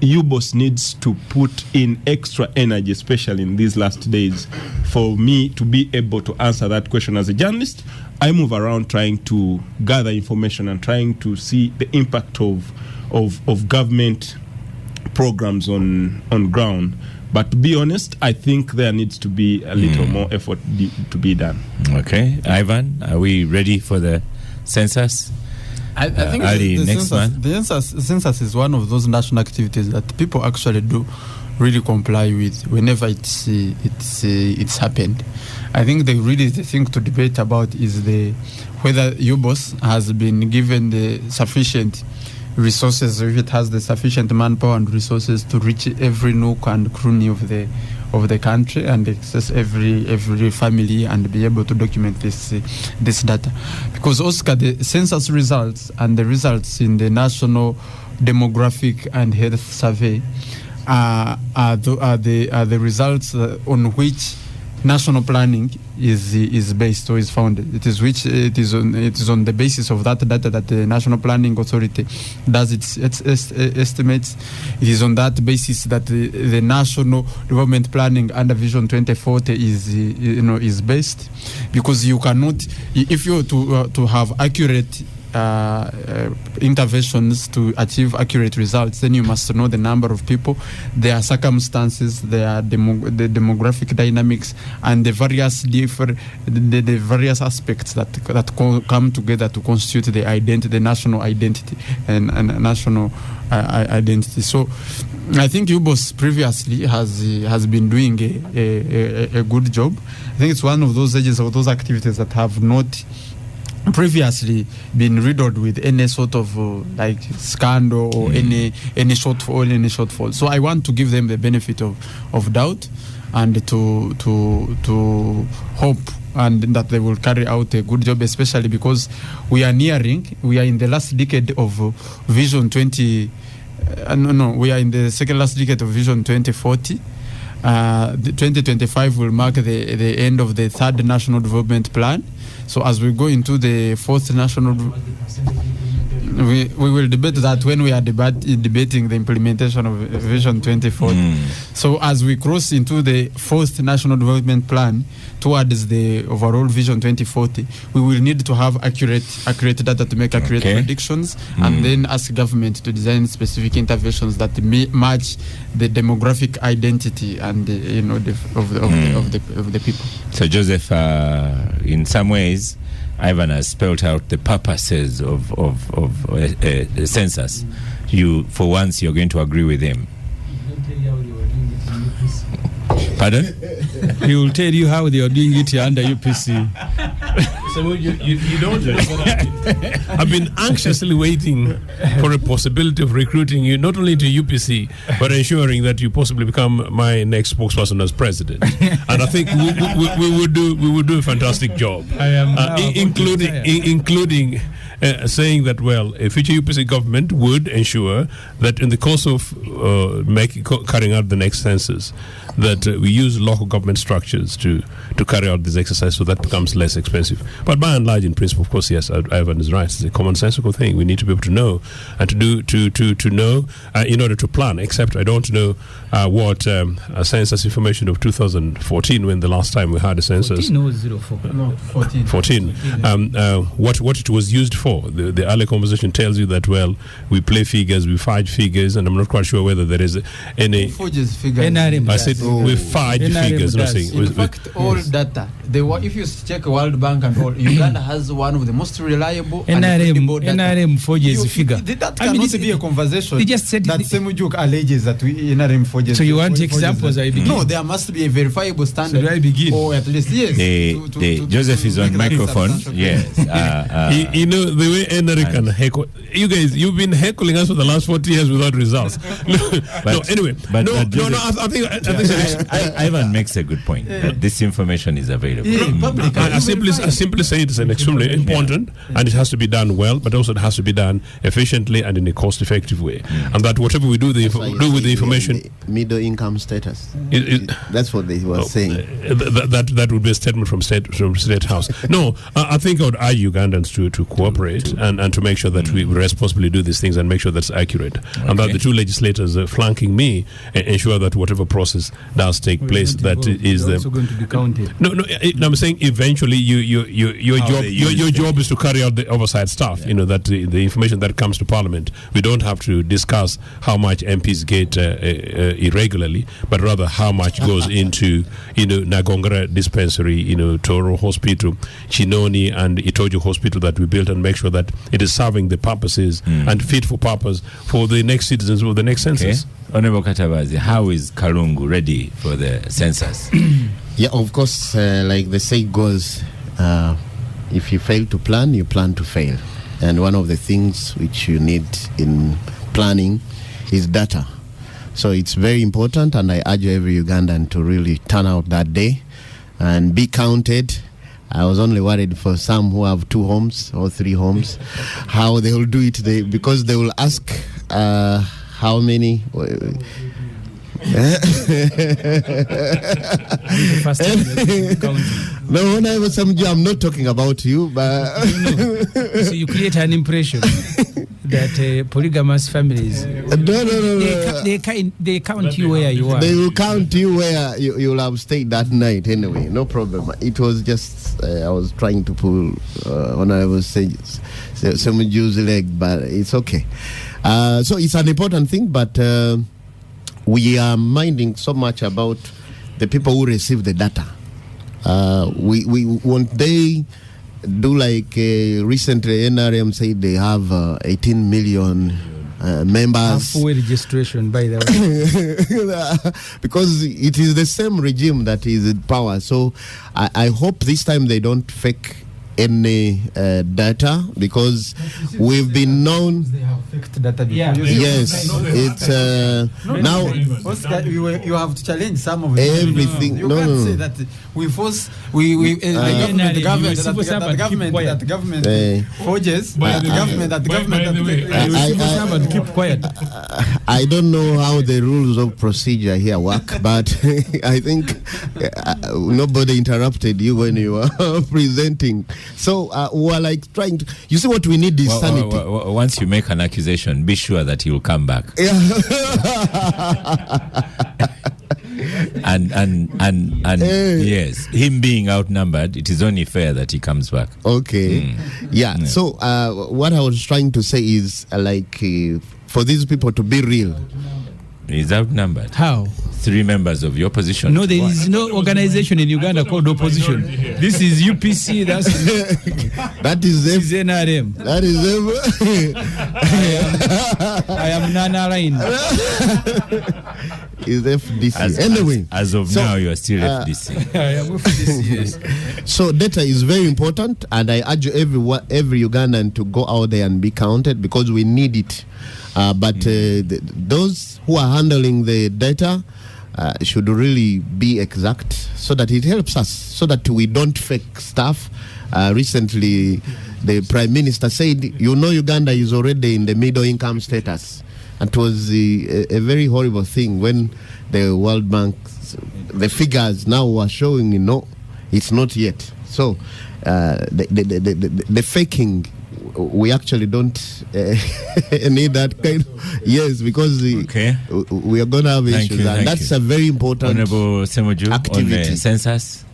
Speaker 6: UBOS needs to put in extra energy, especially in these last days, for me to be able to answer that question. As a journalist, I move around trying to gather information and trying to see the impact of government programs on ground. But to be honest, I think there needs to be a little more effort to be done.
Speaker 1: Okay. Ivan, are we ready for the census?
Speaker 5: I think the census is one of those national activities that people actually do really comply with whenever it's happened. I think the thing to debate about is whether UBOS has been given the sufficient resources, or if it has the sufficient manpower and resources to reach every nook and cranny of the country and access every family and be able to document this data. Because Oscar, the census results and the results in the National Demographic and Health Survey are the results on which national planning is based or is founded. It is on the basis of that data that the National Planning Authority does its estimates. It is on that basis that the National Development Planning under Vision 2040 is based, because you cannot, if you to have accurate interventions to achieve accurate results, then you must know the number of people, their circumstances, the demographic dynamics, and the various the various aspects that come together to constitute the identity, the national identity and national identity. So I think UBOS previously has been doing a good job. I think it's one of those edges of those activities that have not previously been riddled with any sort of like scandal or any shortfall. So I want to give them the benefit of doubt and to hope and that they will carry out a good job, especially because we are in the last decade of Vision 20. We are in the second last decade of Vision 2040. The 2025 will mark the end of the third National Development Plan. So as we go into the fourth national, we will debate that when we are debating the implementation of Vision 2040. So as we cross into the fourth National Development Plan towards the overall Vision 2040, we will need to have accurate data to make accurate predictions, and then ask government to design specific interventions that match the demographic identity and of the people.
Speaker 1: So Joseph, in some ways, Ivan has spelled out the purposes of a census. You, for once, you're going to agree with him. Pardon?
Speaker 2: He will tell you how they are doing it under UPC.
Speaker 4: So you don't know. I've been anxiously waiting for a possibility of recruiting you not only to UPC, but ensuring that you possibly become my next spokesperson as president. And I think we would do a fantastic job, including saying that, well, a future UPC government would ensure that in the course of carrying out the next census, that we use local government structures to carry out this exercise, so that becomes less expensive. But by and large, in principle, of course, yes, Ivan is right. It's a commonsensical thing. We need to be able to know and to know in order to plan. Except I don't know what census information of 2014, when the last time we had a census. 14. What it was used for. The early conversation tells you that, well, we play figures, we fudge figures, and I'm not quite sure whether there is any.
Speaker 5: Fudges figures.
Speaker 2: NRM
Speaker 4: I said we fudge figures.
Speaker 5: In fact, all data. If you check World Bank and all, Uganda has one of the most reliable
Speaker 2: NRM forges figure.
Speaker 5: That cannot be a conversation.
Speaker 2: They just said
Speaker 5: that Ssemujju alleges that NRM forges.
Speaker 2: So you want examples? I begin.
Speaker 5: No, there must be a verifiable standard.
Speaker 2: So do I begin?
Speaker 5: Or at least yes.
Speaker 1: Joseph is on microphone. Yes.
Speaker 4: You know the way NRM can heckle. You guys, you've been heckling us for the last 40 years without results. I think
Speaker 1: Ivan makes a good point. That this information is available.
Speaker 4: I simply say it's an extremely important, and it has to be done well, but also it has to be done efficiently and in a cost-effective way. And that whatever we do with the information,
Speaker 3: middle income status. That's what they were saying.
Speaker 4: That would be a statement from State House. No, I think I would urge Ugandans to cooperate and to make sure that we responsibly do these things and make sure that's accurate, and that the two legislators flanking me ensure that whatever process does take place, that is
Speaker 2: also going to be counted.
Speaker 4: No, I'm saying eventually your job is to carry out the oversight stuff. You know, that the information that comes to Parliament, we don't have to discuss how much MPs get irregularly, but rather how much goes into Nagongara dispensary, Toro Hospital, Chinoni and Itojo Hospital that we built, and make sure that it is serving the purposes and fit for purpose for the next citizens of the next census.
Speaker 1: Honorable Katabazi, how is Kalungu ready for the census?
Speaker 3: Yeah, of course, like the saying goes, if you fail to plan, you plan to fail. And one of the things which you need in planning is data. So it's very important, and I urge every Ugandan to really turn out that day and be counted. I was only worried for some who have 2 homes or 3 homes, how they will do it, because they will ask how many. No, Hon Ssemujju, I'm not talking about you, but
Speaker 2: so you create an impression. that polygamous families, they count you where you are.
Speaker 3: They will count you where you'll have stayed that night anyway. No problem. It was just I was trying to pull Honorable Ssemujju's leg, but it's okay. So it's an important thing, but we are minding so much about the people who receive the data. We want they do like recently NRM said they have 18 million members.
Speaker 2: Halfway registration, by the way.
Speaker 3: Because it is the same regime that is in power. So I hope this time they don't fake any data, because we've been known.
Speaker 5: They have fixed data.
Speaker 3: Yes, it's now.
Speaker 5: Oscar, you have to challenge some of it.
Speaker 3: Everything.
Speaker 5: You can't say that we force the government forges the government
Speaker 2: keep quiet.
Speaker 3: I don't know how the rules of procedure here work, but I think nobody interrupted you when you were presenting. So we're like trying to. You see, what we need is sanity.
Speaker 1: Once you make an accusation, be sure that he will come back.
Speaker 3: Yeah.
Speaker 1: and yes, him being outnumbered, it is only fair that he comes back.
Speaker 3: Okay. Yeah. So what I was trying to say is for these people to be real.
Speaker 1: He's outnumbered.
Speaker 2: How?
Speaker 1: 3 members of the opposition.
Speaker 2: No, there is no organization in Uganda called opposition. This is UPC.
Speaker 3: That is
Speaker 2: NRM.
Speaker 3: That is
Speaker 2: I am Nana Line.
Speaker 3: Is FDC.
Speaker 1: As of now, you are still FDC.
Speaker 2: I am FDC, yes.
Speaker 3: So data is very important, and I urge every Ugandan to go out there and be counted, because we need it. But those who are handling the data should really be exact, so that it helps us, so that we don't fake stuff. Recently, the Prime Minister said, Uganda is already in the middle income status. And it was a very horrible thing when the World Bank, the figures now were showing, it's not yet. So the faking, we actually don't need that kind of, yes, because we are going to have issues. And that's a very important
Speaker 1: Honorable Ssemujju,
Speaker 3: activity.
Speaker 1: On the census,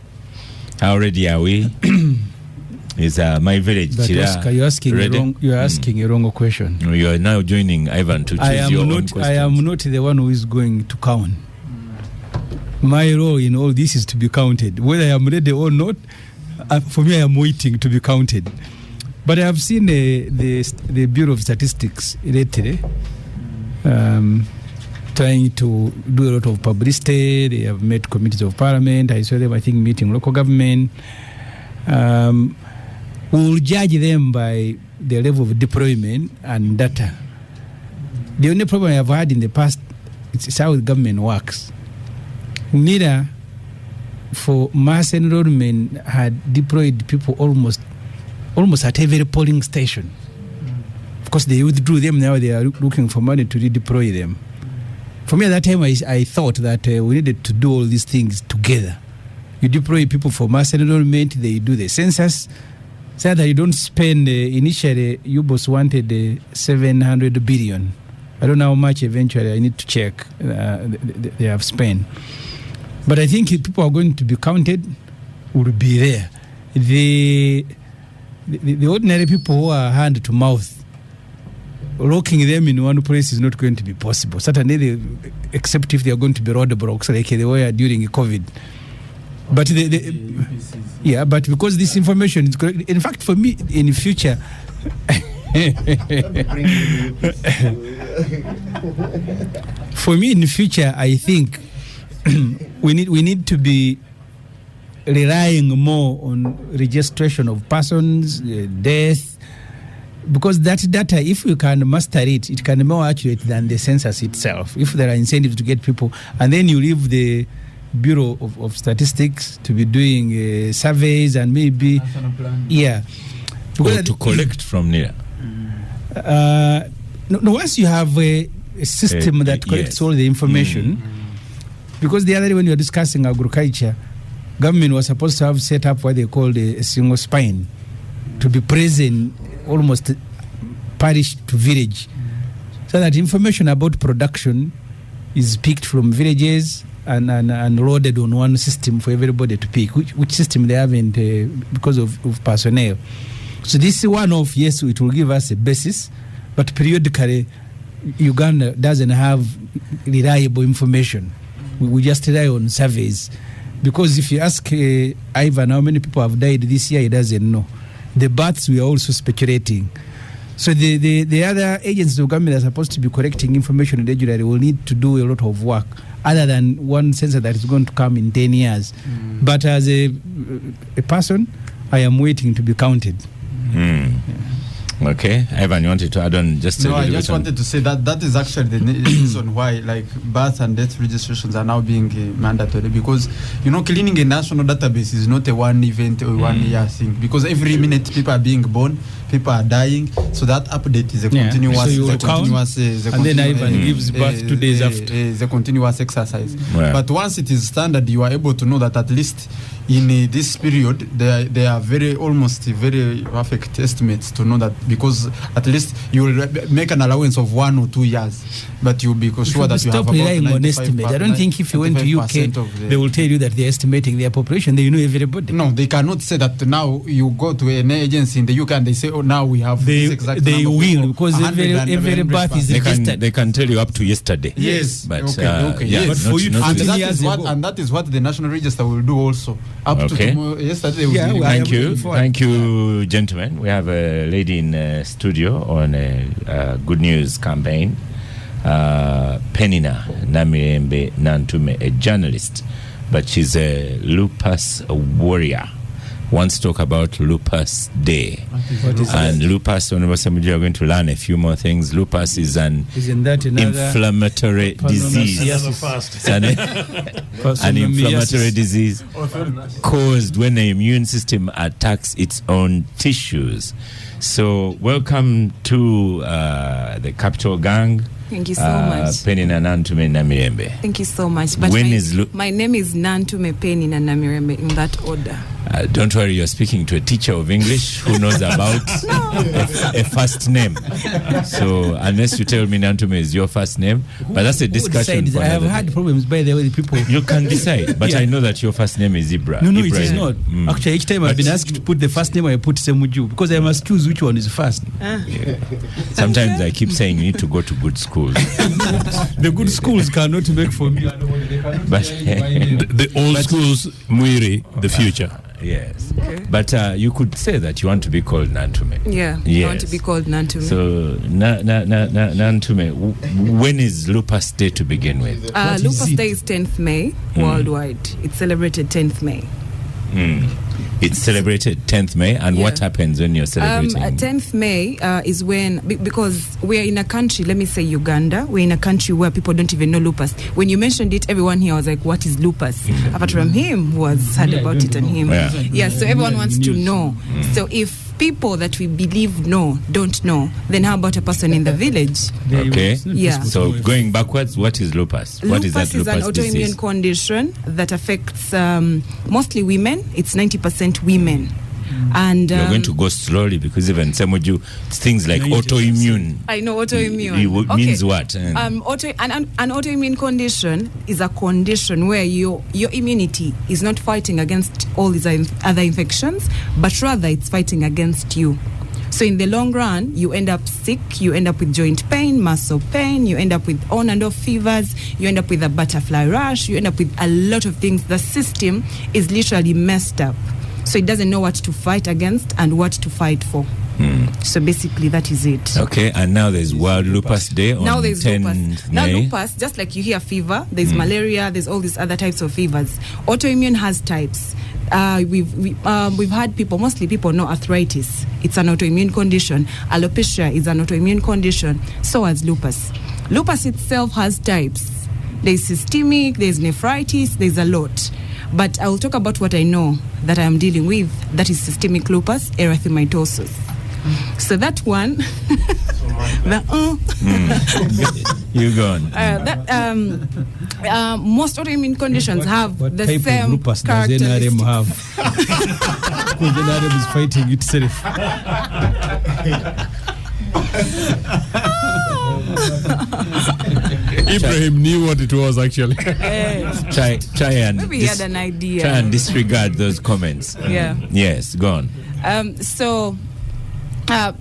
Speaker 1: how ready are we? Is my village
Speaker 2: Oscar, you're asking a wrong question.
Speaker 1: You are now joining Ivan to choose your own questions.
Speaker 2: I am not the one who is going to count. My role in all this is to be counted. Whether I am ready or not, for me, I am waiting to be counted. But I have seen the Bureau of Statistics lately trying to do a lot of publicity. They have met committees of parliament. I saw them, I think, meeting local government. We will judge them by the level of deployment and data. The only problem I have had in the past is how the government works. NIDA, for mass enrollment, had deployed people almost at every polling station. Of course, they withdrew them. Now they are looking for money to redeploy them. For me, at that time, I thought that we needed to do all these things together. You deploy people for mass enrollment, they do the census, so that you don't spend, initially, UBOS wanted 700 billion. I don't know how much eventually, I need to check, they have spent. But I think if people are going to be counted, will be there. The ordinary people who are hand to mouth, locking them in one place is not going to be possible. Certainly, except if they are going to be roadblocks like they were during COVID. But but because this information is correct, in fact, for me, in future, I think we need to be relying more on registration of persons, death, because that data, if we can master it, it can be more accurate than the census itself. If there are incentives to get people, and then you leave the Bureau of Statistics to be doing surveys and maybe
Speaker 1: to collect from NIDA.
Speaker 2: Once you have a system that collects all the information, because the other day when you were discussing agriculture, government was supposed to have set up what they called a single spine to be present almost parish to village, so that information about production is picked from villages and loaded on one system for everybody to pick, which system they haven't because of personnel. So this is one of, yes, it will give us a basis, but periodically Uganda doesn't have reliable information. We just rely on surveys. Because if you ask Ivan how many people have died this year, he doesn't know. The births, we are also speculating. So the other agents of government are supposed to be collecting information regularly will need to do a lot of work, other than one census that is going to come in 10 years. But as a person, I am waiting to be counted.
Speaker 1: Yeah. Okay, Ivan, you wanted to add on just a little bit?
Speaker 5: No, I just wanted to say that is actually the reason why, like, birth and death registrations are now being mandatory, because, you know, cleaning a national database is not a one event or 1 year thing, because every minute people are being born, people are dying, so that update is a continuous.
Speaker 2: So you count, and then Ivan gives birth 2 days after.
Speaker 5: It's a continuous exercise.
Speaker 1: Well.
Speaker 5: But once it is standard, you are able to know that at least in this period, there are almost very perfect estimates to know that, because at least you will make an allowance of 1 or 2 years, but you'll be sure that you have
Speaker 2: stop relying on estimates. I don't think if you went to UK, they will tell you that they're estimating their population. They know everybody.
Speaker 5: No, they cannot say that. Now you go to an agency in the UK and they say, oh, now we have this exact
Speaker 2: They
Speaker 5: number
Speaker 2: will, because every birth is registered.
Speaker 1: They can tell you up to yesterday.
Speaker 5: Yes,
Speaker 1: but
Speaker 5: okay.
Speaker 1: yeah,
Speaker 2: but for you to
Speaker 5: and that is what the National Register will do also. Up to tomorrow, yesterday.
Speaker 1: Thank you, gentlemen. We have a lady in studio on a good news campaign. Penina Namirembe Nantume, a journalist, but she's a lupus warrior. Wants to talk about Lupus Day. And lupus, Hon Ssemujju, are going to learn a few more things. Lupus is an inflammatory disease. It's an inflammatory disease caused when the immune system attacks its own tissues. So welcome to the Capital Gang.
Speaker 7: Thank you so much.
Speaker 1: Penina Nantume Namirembe.
Speaker 7: Thank you so much. But my name is Nantume Penina Namirembe, in that order.
Speaker 1: Don't worry, you're speaking to a teacher of English who knows about a first name. So unless you tell me Nantume is your first name, but that's a discussion.
Speaker 2: I have had problems, by the way, with people.
Speaker 1: You can decide, but I know that your first name is Ibra.
Speaker 2: No, it is not. Actually, each time I've been asked to put the first name, I put Ssemujju, because I must choose which one is first.
Speaker 1: Yeah. Sometimes I keep saying you need to go to good schools.
Speaker 2: The good schools cannot make for me.
Speaker 1: But
Speaker 4: the old schools, Muiri, the future.
Speaker 1: Yes. Okay. But you could say that you want to be called Nantume.
Speaker 7: Yeah,
Speaker 1: yes.
Speaker 7: I want to be called Nantume.
Speaker 1: So, Nantume, when is Lupus Day to begin with?
Speaker 7: Lupus Day is 10th May worldwide. It's celebrated 10th May.
Speaker 1: It's celebrated 10th May, and what happens when you're celebrating?
Speaker 7: 10th May is when, because we're in a country, let me say Uganda, we're in a country where people don't even know lupus. When you mentioned it, everyone here was like, what is lupus? Apart from him, who has heard about it, and him. Yeah, so everyone wants to know. So if people that we believe don't know, then how about a person in the village?
Speaker 1: Okay.
Speaker 7: Yeah.
Speaker 1: So going backwards, what is lupus? What is that lupus
Speaker 7: an autoimmune
Speaker 1: disease?
Speaker 7: condition that affects mostly women. It's 90% women. And
Speaker 1: you're going to go slowly, because even Ssemujju, things like autoimmune.
Speaker 7: I know autoimmune.
Speaker 1: It means what?
Speaker 7: An autoimmune condition is a condition where your immunity is not fighting against all these other infections, but rather it's fighting against you. So in the long run, you end up sick, you end up with joint pain, muscle pain, you end up with on and off fevers, you end up with a butterfly rash, you end up with a lot of things. The system is literally messed up. So it doesn't know what to fight against and what to fight for. So basically, that is it.
Speaker 1: Okay, and now there's World Lupus Day on 10th May.
Speaker 7: Now lupus, just like you hear fever, there's malaria, there's all these other types of fevers. Autoimmune has types. We've had people, mostly people know arthritis. It's an autoimmune condition. Alopecia is an autoimmune condition. So has lupus. Lupus itself has types. There's systemic, there's nephritis, there's a lot. But I'll talk about what I know that I am dealing with. That is systemic lupus erythematosus. So that one,
Speaker 2: you go on.
Speaker 7: Most autoimmune conditions have
Speaker 2: what
Speaker 7: the
Speaker 2: type
Speaker 7: same
Speaker 2: of lupus does NRM have? Because NRM is fighting itself.
Speaker 4: Ibrahim knew what it was actually.
Speaker 1: Try and
Speaker 7: Maybe he had an idea.
Speaker 1: Try and disregard those comments.
Speaker 7: Yeah.
Speaker 1: Yes, go on.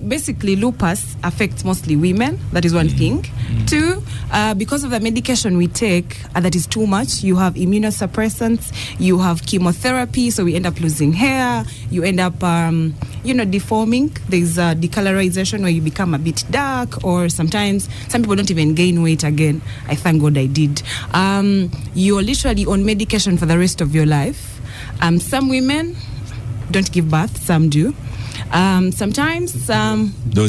Speaker 7: Basically, lupus affects mostly women. That is one thing. Two, because of the medication we take that is too much, you have immunosuppressants, you have chemotherapy, so we end up losing hair, you end up, deforming. There's decolorization where you become a bit dark, or sometimes some people don't even gain weight again. I thank God I did. You're literally on medication for the rest of your life. Some women don't give birth, some do. Sometimes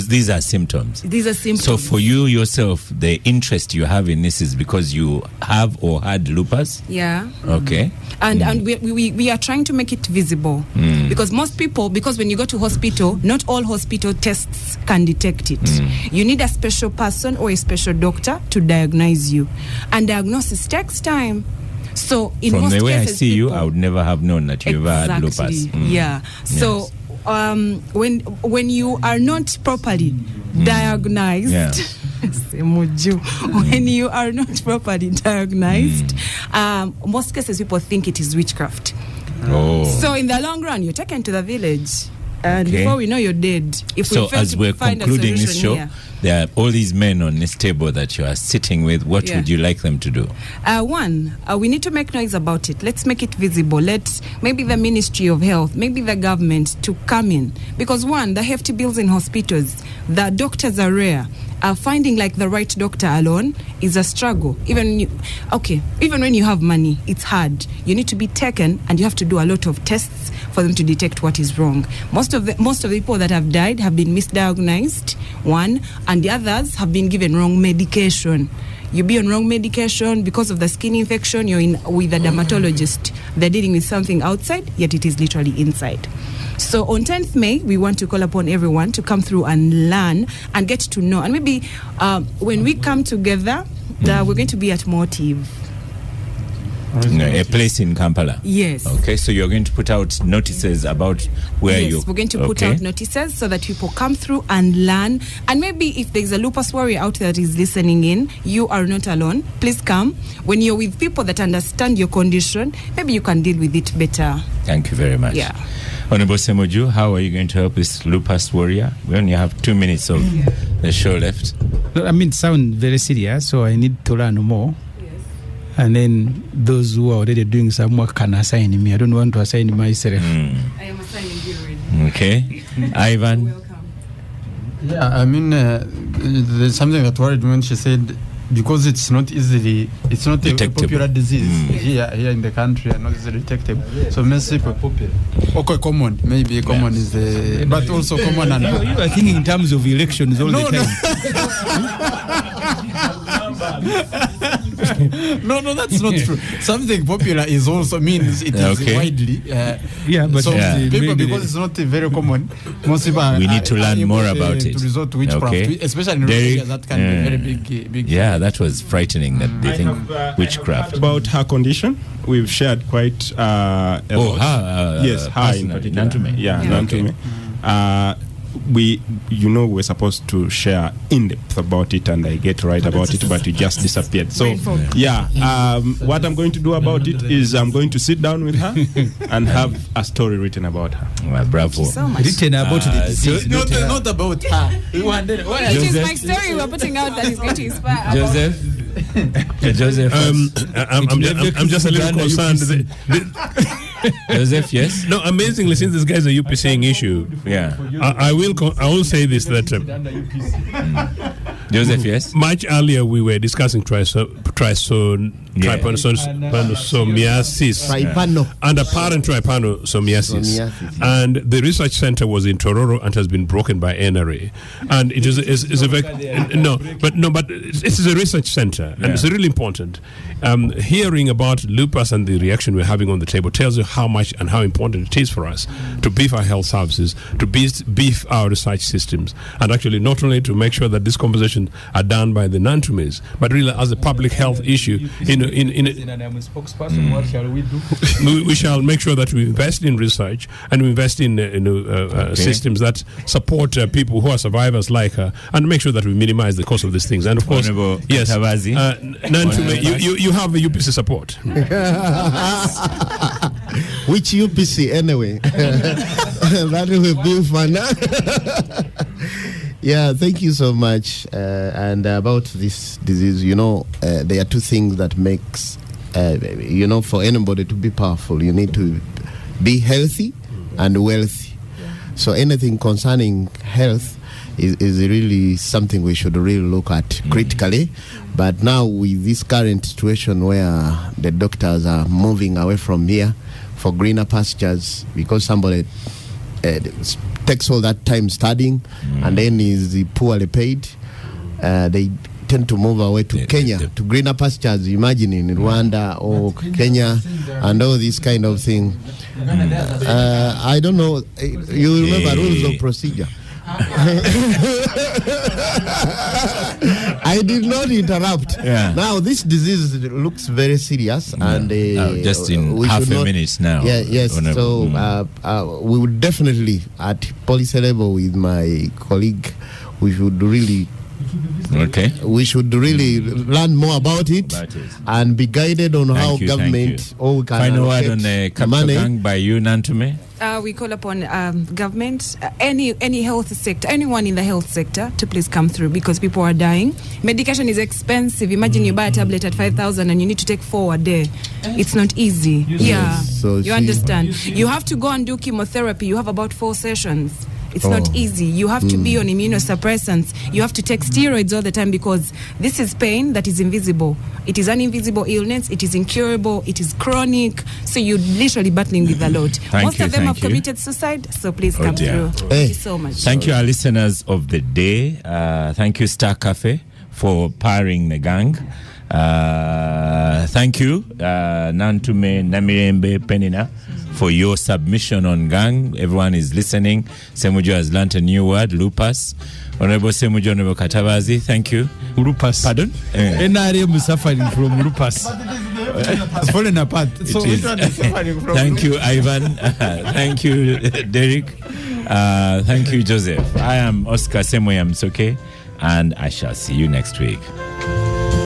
Speaker 1: these are symptoms.
Speaker 7: These are symptoms.
Speaker 1: So for you yourself, the interest you have in this is because you have or had lupus?
Speaker 7: Yeah.
Speaker 1: Okay.
Speaker 7: And we are trying to make it visible, because most people, because when you go to hospital, not all hospital tests can detect it. You need a special person or a special doctor to diagnose you, and diagnosis takes time. So in
Speaker 1: from
Speaker 7: most
Speaker 1: the way
Speaker 7: cases,
Speaker 1: I see you, I would never have known that you ever had lupus.
Speaker 7: Yeah. So when you are not properly diagnosed, Ssemujju, when you are not properly diagnosed, most cases people think it is witchcraft. So in the long run, you're taken to the village, and before we know, you're dead.
Speaker 1: So as we're concluding this show, there are all these men on this table that you are sitting with. What would you like them to do?
Speaker 7: One, we need to make noise about it. Let's make it visible. Let's maybe the Ministry of Health, maybe the government to come in, because one, the hefty bills in hospitals, the doctors are rare. Finding like the right doctor alone is a struggle. Even when you have money, it's hard. You need to be taken, and you have to do a lot of tests for them to detect what is wrong. Most of the people that have died have been misdiagnosed, one, and the others have been given wrong medication. You be on wrong medication because of the skin infection. You're in with a dermatologist. They're dealing with something outside, yet it is literally inside. So on 10th May, we want to call upon everyone to come through and learn and get to know. And maybe when we come together, we're going to be at Motive.
Speaker 1: A place in Kampala.
Speaker 7: Yes.
Speaker 1: Okay, so you're going to put out notices about where you...
Speaker 7: Yes, we're going to put out notices so that people come through and learn. And maybe if there's a lupus warrior out there that is listening in, you are not alone. Please come. When you're with people that understand your condition, maybe you can deal with it better.
Speaker 1: Thank you very much.
Speaker 7: Yeah.
Speaker 1: Honorable Ssemujju, how are you going to help this lupus warrior? We only have 2 minutes of the show left.
Speaker 2: It sounds very serious, so I need to learn more. And then those who are already doing some work can assign me. I don't want to assign myself.
Speaker 7: I am assigning you already.
Speaker 1: Okay. Ivan?
Speaker 7: Welcome.
Speaker 5: Yeah, there's something that worried me when she said, because it's not a popular disease here in the country and not easily detectable. So most people, common, maybe common is the, but also common. And
Speaker 2: you are thinking in terms of elections all the time.
Speaker 5: No, that's not true. Something popular is also means it is widely.
Speaker 2: But
Speaker 5: people, because it's not very common, most people
Speaker 1: we need to learn more about it.
Speaker 5: To resort to witchcraft, especially in areas that can be very big.
Speaker 1: Yeah, that was frightening that they think witchcraft.
Speaker 6: About her condition, we've shared quite
Speaker 1: her
Speaker 6: in particular. Nantume. We're supposed to share in depth about it, and I get right about it, but you just disappeared. So what I'm going to do about it is I'm going to sit down with her and have a story written about her.
Speaker 1: Well, bravo.
Speaker 7: So much.
Speaker 2: Written about the disease.
Speaker 5: Not about her.
Speaker 7: It is my story we're putting out that is going to inspire.
Speaker 1: Joseph,
Speaker 4: I'm just a little concerned.
Speaker 1: Joseph, yes.
Speaker 4: No, amazingly, since this guy's a UPCing issue, I will say this that
Speaker 1: Joseph, yes.
Speaker 4: Much earlier we were discussing trypanosomiasis and apparent trypanosomiasis, and the research center was in Tororo and has been broken by NRA, and it is a but it's a research center, and it's really important. Hearing about lupus and the reaction we're having on the table tells you how much and how important it is for us to beef our health services, to beef our research systems, and actually not only to make sure that these conversations are done by the Nantumes, but really as a public health issue,
Speaker 2: spokesperson, what shall we do?
Speaker 4: we shall make sure that we invest in research and we invest in systems that support people who are survivors like her, and make sure that we minimize the cost of these things. And of course, yes, Nantume, you have the UPC support.
Speaker 3: Which UPC anyway? That will be fun. Yeah, thank you so much. And about this disease, there are two things that makes, for anybody to be powerful, you need to be healthy and wealthy. So anything concerning health is really something we should really look at critically. But now with this current situation where the doctors are moving away from here for greener pastures because somebody takes all that time studying and then is poorly paid, they tend to move away to Kenya, to greener pastures, imagine in Rwanda or Kenya and all this kind of thing. I don't know, you remember rules of procedure. I did not interrupt.
Speaker 1: Yeah.
Speaker 3: Now this disease looks very serious, and
Speaker 1: just in half a minute now.
Speaker 3: Yeah, yes. So we would definitely at policy level with my colleague, we should really learn more about it and be guided on how government all can
Speaker 1: final word on the capital gang by you, Nantume.
Speaker 7: We call upon government, any health sector, anyone in the health sector to please come through because people are dying. Medication is expensive. Imagine you buy a tablet at 5,000 and you need to take 4 a day. It's not easy.
Speaker 3: So
Speaker 7: you understand. You have to go and do chemotherapy. You have about 4 sessions. It's not easy. You have to be on immunosuppressants. You have to take steroids all the time because this is pain that is invisible. It is an invisible illness. It is incurable. It is chronic. So you're literally battling with a lot. Most of them have committed suicide. So please come through. Thank you so much.
Speaker 1: Thank you, our listeners of the day. Thank you, Star Cafe, for powering the gang. Thank you, Nantume Namirembe Penina, for your submission on gang. Everyone is listening. Ssemujju has learnt a new word, lupus. Honorable Ssemujju, Honorable Katabazi, thank you.
Speaker 2: Lupus.
Speaker 1: Pardon?
Speaker 2: NRM is suffering from lupus. It's falling apart. So
Speaker 1: which one is suffering from Thank you, Ivan. Thank you, Derek. Thank you, Joseph. I am Oscar Semoyam Soke, and I shall see you next week.